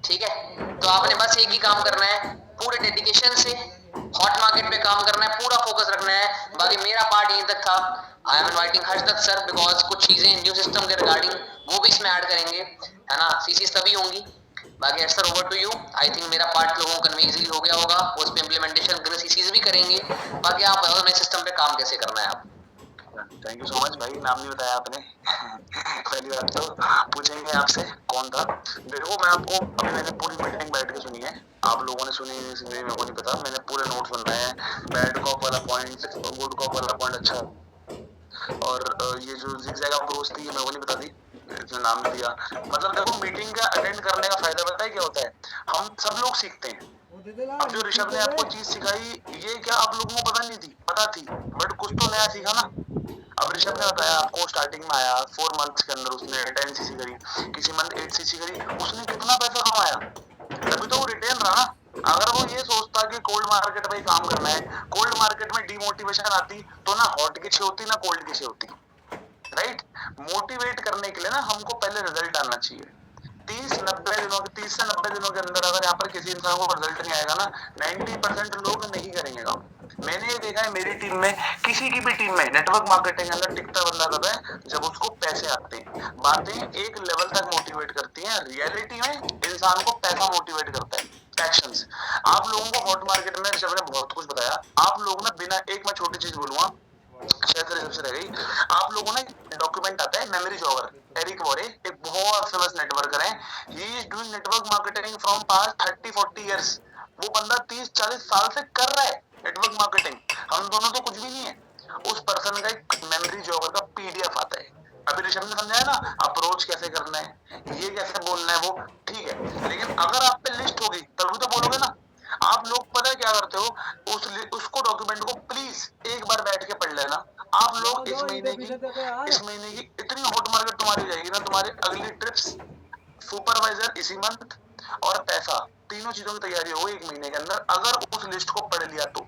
ठीक है। तो आपने बस एक ही काम करना है, पूरे डेडिकेशन से हॉट मार्केट पे काम करना है, पूरा फोकस रखना है। बाकी मेरा पार्ट यहीं तक था। I am inviting Harshdatt sir because कुछ चीजें न्यू सिस्टम के रिगार्डिंग वो भी इसमें ऐड करेंगे, है ना, सीसीस तभी होंगी। बाकी sir over to you. I think मेरा पार्ट लोगों को कन्वे इजीली हो गया होगा, उस पे इंप्लीमेंटेशन सीसीस भी करेंगे। बाकी आप बताओ नए सिस्टम पे काम कैसे करना है आप। थैंक यू सो मच भाई, नाम नहीं बताया आपने। पहली बात तो पूछेंगे आपसे कौन था। देखो मैं आपको अभी मैंने पूरी मीटिंग बैठ के सुनी है, आप लोगों ने सुनी नहीं सुनी मेरे को नहीं पता, मैंने पूरे नोट्स बनाए हैं। बैड कॉप वाला पॉइंट, गुड कॉप वाला पॉइंट अच्छा, और ये जो जिगजैग अप्रोच थी मेरे को नहीं पता थी, इसने नाम दिया। मतलब देखो मीटिंग का अटेंड करने का फायदा पता है क्या होता है, हम सब लोग सीखते हैं। अब जो ऋषभ ने आपको चीज सिखाई ये क्या आप लोगों को पता नहीं थी, पता थी, बट कुछ तो नया सीखा ना। अब ऋषभ ने बताया आपको, स्टार्टिंग में आया 4 मंथ्स के अंदर उसने 10 सीसी करी, किसी मंथ 8 सीसी करी, उसने कितना पैसा कमाया, तभी तो वो रिटेन रहा ना। अगर वो ये सोचता कि कोल्ड मार्केट में काम करना है, कोल्ड मार्केट में डीमोटिवेशन आती तो ना हॉट की छे होती ना कोल्ड की छे होती, राइट। मोटिवेट करने के लिए ना हमको पहले रिजल्ट आना चाहिए। 30 से 90 दिनों के अंदर अगर यहाँ पर किसी इंसान को रिजल्ट नहीं आएगा ना, 90% लोग नहीं करेंगे काम। मैंने ये देखा है मेरी टीम में, किसी की भी टीम में नेटवर्क मार्केटिंग अंदर टिकता बंदा तब है जब उसको पैसे आते हैं। बातें एक लेवल तक मोटिवेट करती हैं, रियलिटी में इंसान को पैसा मोटिवेट करता है, एक्शंस। आप लोगों को हॉट मार्केट में ऋषभ ने बहुत कुछ बताया, आप लोग ना बिना, एक मैं छोटी चीज बोलूंगा शायद ऋषभ से रह गई, आप लोगों ने डॉक्यूमेंट आता है मेमोरी जॉगर, एरिक वोरे, एक बहुत फेमस नेटवर्कर है, he is doing network marketing from past 30-40 years. वो बंदा 30-40 साल से कर रहा है नेटवर्क मार्केटिंग, हम दोनों तो कुछ भी नहीं है। उस पर्सन का एक मेमोरी जॉगर का पीडीएफ आता है। अभी ऋषभ ने समझाया ना अप्रोच कैसे करना है, ये कैसे बोलना है, वो ठीक है, लेकिन अगर आप पे लिस्ट होगी तभी तो बोलोगे ना। आप लोग पता है क्या करते हो, उसको डॉक्यूमेंट को प्लीज एक बार बैठ के पढ़ लेना। आप लोग इस महीने की इतनी हॉट मार्केट तुम्हारी हो जाएगी ना, तुम्हारी अगली ट्रिप्स, सुपरवाइजर इसी मंथ और पैसा, तीनों चीजों की तैयारी हो एक महीने के अंदर अगर उस लिस्ट को पढ़ लिया तो,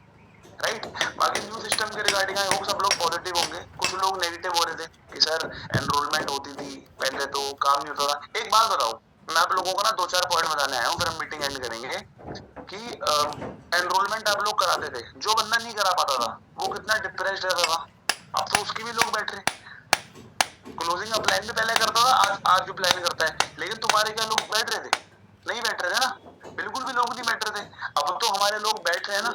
राइट। बाकी न्यू सिस्टम के रिगार्डिंग आई होप सब लोग पॉजिटिव होंगे। कुछ लोग नेगेटिव हो रहे थे कि सर एनरोलमेंट होती थी पहले तो काम नहीं होता था। एक बात बताओ, मैं आप लोगों को ना 2-4 पॉइंट बताने आया हूँ, फिर हम मीटिंग एंड करेंगे कि एनरोलमेंट आप लोग कराते थे, जो बंदा नहीं करा पाता था वो कितना डिप्रेस्ड रहता था, अब तो उसकी भी लोग बैठ रहे। क्लोजिंग का प्लान भी पहले करता था, आज भी प्लान करता है, लेकिन तुम्हारे क्या लोग बैठ रहे थे? नहीं बैठ रहे थे ना, बिल्कुल भी लोग नहीं बैठ रहे थे। अब तो हमारे लोग बैठ रहे हैं ना,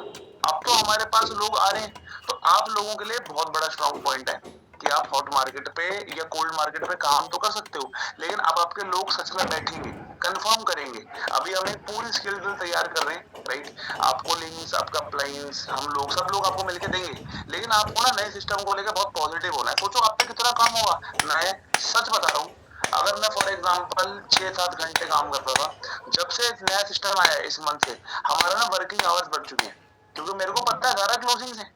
अब तो हमारे पास लोग आ रहे हैं। तो आप लोगों के लिए बहुत बड़ा स्ट्रॉन्ग पॉइंट है कि आप हॉट मार्केट पे या कोल्ड मार्केट पे काम तो कर सकते हो, लेकिन अब आपके लोग सच में बैठेंगे, कंफर्म करेंगे। अभी हम एक पूरी स्किल तैयार कर रहे हैं, राइट। आपको लिंक्स, आपका प्लान्स, हम लोग सब लोग आपको मिलके देंगे, लेकिन आपको ना नए सिस्टम को लेकर बहुत पॉजिटिव होना है। सोचो आप पे कितना काम होगा। मैं सच बता रहा हूँ, अगर मैं फॉर एग्जांपल 6-7 घंटे काम करता था, जब से नया सिस्टम आया है इस मंथ से, हमारा ना वर्किंग आवर्स बढ़ चुके हैं, क्योंकि मेरे को पता है सारा क्लोजिंग है।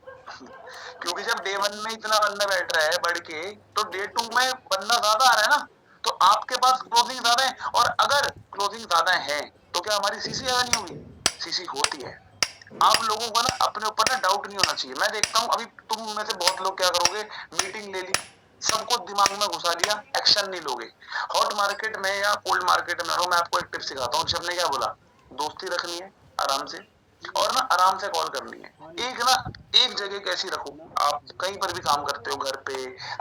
क्योंकि जब डे 1 में इतना बंदा बैठ रहा है बढ़ के, तो डे 2 में बंदा ज्यादा आ रहा है ना, तो आपके पास क्लोजिंग ज्यादा है। और अगर क्लोजिंग ज्यादा है तो क्या हमारी सीसी ज्यादा नहीं होगी? सीसी होती है। आप लोगों को ना अपने ऊपर ना डाउट नहीं होना चाहिए। मैं देखता हूँ अभी तुम में से बहुत लोग क्या करोगे, मीटिंग ले ली, सबको दिमाग में घुसा लिया, एक्शन नहीं लोगे। हॉट मार्केट में या कोल्ड मार्केट में मैं आपको एक टिप सिखाता हूँ। ऋषभ ने क्या बोला, दोस्ती रखनी है आराम से, और ना आराम से कॉल करनी है। एक जगह कैसी रखो, आप कहीं पर भी काम करते हो, घर पे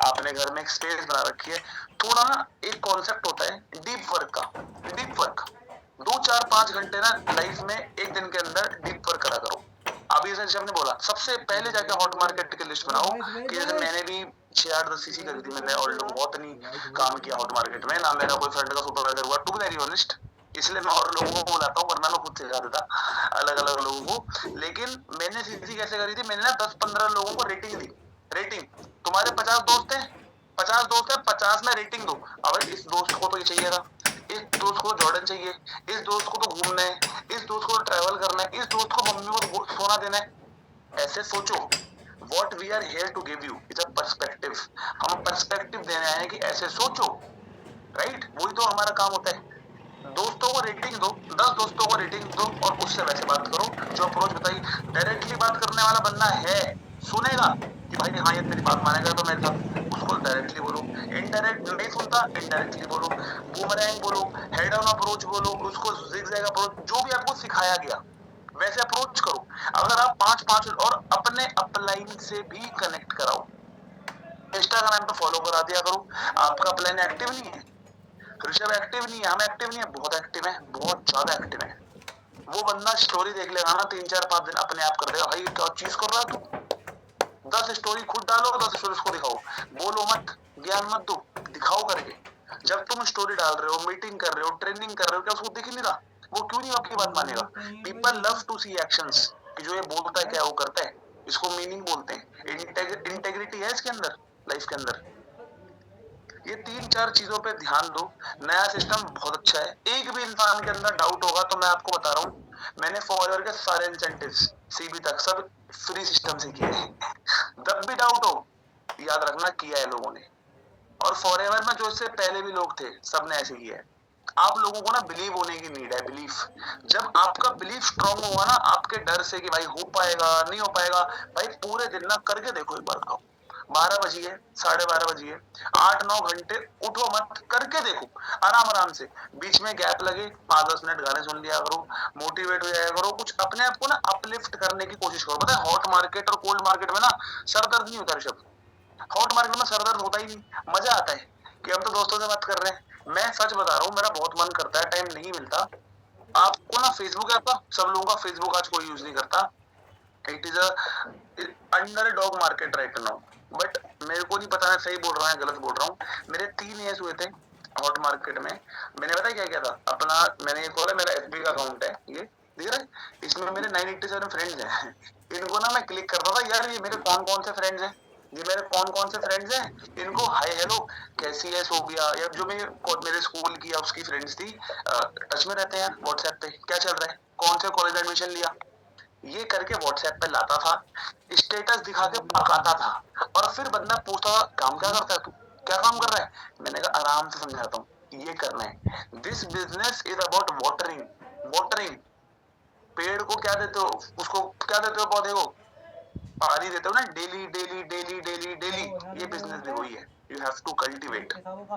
आपने घर में एक स्पेस बना रखी है, थोड़ा ना एक कॉन्सेप्ट होता है डीप वर्क का, डीप वर्क 2-4-5 घंटे ना लाइफ में एक दिन के अंदर डीप वर्क करा करो। अभी जैसे हमने बोला सबसे पहले जाके हॉट मार्केट की लिस्ट बनाओ कि जैसे मैंने भी 6-8-10 सीसी करी थी मैंने, और बहुत नहीं काम किया हॉट मार्केट में ना, मेरा कोई फ्रेंड का सुपरवाइजर हुआ टू बी वेरी ऑनेस्ट, इसलिए मैं और लोगों को बुलाता हूँ, वरना मैं खुद सिखा देता अलग अलग लोगों को। लेकिन मैंने सीसी कैसे करी थी, मैंने ना 10-15 लोगों को रेटिंग दी, रेटिंग तुम्हारे 50 दोस्त हैं, 50 दोस्त है, 50 में रेटिंग दो। अब इस दोस्त को तो ये चाहिए था, इस दोस्त को जॉर्डन चाहिए, इस दोस्त को तो घूमना है, इस दोस्त को ट्रैवल करना है, इस दोस्त को मम्मी को सोना देना है। ऐसे सोचो, what we are here to give you is a perspective, हम पर्सपेक्टिव देने आए हैं कि ऐसे सोचो, राइट? वही तो हमारा काम होता है। दोस्तों को रेटिंग दो, 10 दोस्तों को रेटिंग दो और उससे वैसे बात करो जो अप्रोच बताई। डायरेक्टली बात करने वाला बंदा है, सुनेगा कि भाई हाँ ये तेरी बात मानेगा तो मेरे साथ, उसको डायरेक्टली बोलो। इनडायरेक्ट नहीं सुनता, इनडायरेक्टली बोलो, बूमरैंग बोलो, हेड ऑन अप्रोच बोलो, उसको जिगजैग अप्रोच, जो भी आपको सिखाया गया वैसे अप्रोच करो। अगर आप 5-5 और अपने अपलाइन से भी कनेक्ट कराओ, इंस्टाग्राम पे फॉलो करा दिया करो। आपका अपलाइन एक्टिव नहीं है, ऋषभ एक्टिव नहीं है, हम एक्टिव नहीं है, बहुत एक्टिव है, बहुत ज्यादा एक्टिव है। वो बंदा स्टोरी देख लेगा ना 3-4-5 दिन अपने आप कर देगा, भाई क्या चीज कर रहा है तू, 10 स्टोरी खुद डालो, 10 स्टोरी उसको दिखाओ, बोलो मत, ज्ञान मत दो, दिखाओ करके। जब तुम स्टोरी डाल रहे हो, मीटिंग कर रहे हो, ट्रेनिंग कर रहे हो, क्या उसको दिख नहीं रहा? वो क्यों नहीं आपकी बात मानेगा? People love to see actions, कि जो ये बोलता है क्या वो करता है, इसको मीनिंग बोलते हैं। इंटेग्रिटी है इसके अंदर, लाइफ के अंदर। ये 3-4 चीजों पे ध्यान दो, नया सिस्टम बहुत अच्छा है। एक भी इंसान के अंदर डाउट होगा तो मैं आपको बता रहा हूँ, मैंने फॉरएवर के सारे इंसेंटिव्स सीबी तक सब फ्री सिस्टम से किए हैं। जब भी डाउट हो याद रखना किया है लोगों ने, और फॉरएवर में जो इससे पहले भी लोग थे सबने ऐसे किया है। आप लोगों को ना बिलीव होने की नीड है, बिलीफ। जब आपका बिलीफ स्ट्रांग होगा ना, आपके डर से कि भाई हो पाएगा नहीं हो पाएगा, भाई पूरे दिन ना करके देखो एक बार। आओ 12 बजिए, 12:30 बजिए, 8-9 घंटे उठो मत, करके देखो आराम आराम से। बीच में गैप लगे 5-10 मिनट गाने सुन लिया करो, मोटिवेट हो जाया करो, कुछ अपने आप को ना अपलिफ्ट करने की कोशिश करो। पता है हॉट मार्केट और कोल्ड मार्केट में ना सर दर्द नहीं होता ऋषभ, हॉट मार्केट में सर दर्द होता ही नहीं, मजा आता है कि हम तो दोस्तों से बात कर रहे हैं। मैं सच बता रहा हूँ, मेरा बहुत मन करता है, टाइम नहीं मिलता। आपको ना फेसबुक ऐप का, सब लोगों का फेसबुक आज कोई यूज नहीं करता, it is under dog market right now. But मेरे को नहीं पता मैं सही बोल रहा हूँ गलत बोल रहा हूँ। मेरे 3 ईयर्स हुए थे हॉट मार्केट में। मैंने पता क्या किया था अपना, मैंने ये खोला, मेरा एफबी का अकाउंट है, ये दिख रहा है, इसमें मेरे 987 फ्रेंड्स हैं। इनको ना मैं क्लिक करता था, यार ये मेरे कौन कौन से फ्रेंड्स हैं, ये मेरे कौन कौन से फ्रेंड्स हैं, इनको हाय हेलो कैसी है सोबिया, या जो मेरे स्कूल की या उसकी फ्रेंड्स थी, टच में रहते हैं व्हाट्सएप पे, क्या चल रहा है, कौन से कॉलेज एडमिशन लिया, ये करके व्हाट्सएप पे लाता था, स्टेटस दिखा के पकाता था। और फिर बंदा पूछता था काम क्या करता है तू, क्या काम कर रहा है? मैंने कहा आराम से समझाता हूँ, ये करना है। This business is about watering, watering. पेड़ को क्या देते हो, उसको क्या देते हो, पौधे को पानी देते हो ना, daily daily daily daily daily. ये बिजनेस भी वही है, you have to cultivate,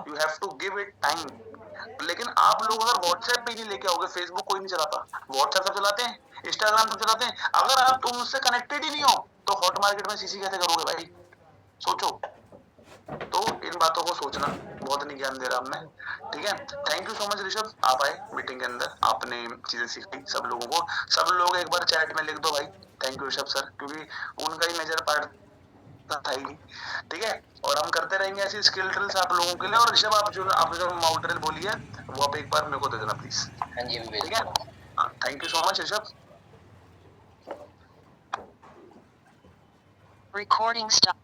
you have to give it time. लेकिन आप लोग अगर व्हाट्सएप पे नहीं लेके आओगे, फेसबुक कोई नहीं चलाता, व्हाट्सएप सब चलाते हैं, इंस्टाग्राम सब चलाते हैं, अगर आप तुम उससे कनेक्टेड ही नहीं हो तो हॉट मार्केट में सीसी कैसे करोगे भाई? सोचो। तो इन बातों को सोचना, बहुत नहीं ज्ञान दे रहा मैं, ठीक है। Thank you so much Rishabh, आप आए मीटिंग के अंदर, आपने चीजें सीखी सब लोगों को। सब लोग एक बार चैट में लिख दो भाई थैंक यू ऋषभ सर, क्योंकि उनका ही मेजर पार्ट था ही नहीं, ठीक है। और हम करते रहेंगे ऐसी स्किल ड्रिल्स आप लोगों के लिए। और ऋषभ आप जो माउंट ड्रिल बोली है वो आप एक बार मेरे को दे देना प्लीज, हाँ जी अभी ठीक है। Thank you so much Rishabh. Recording stop.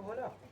बोलो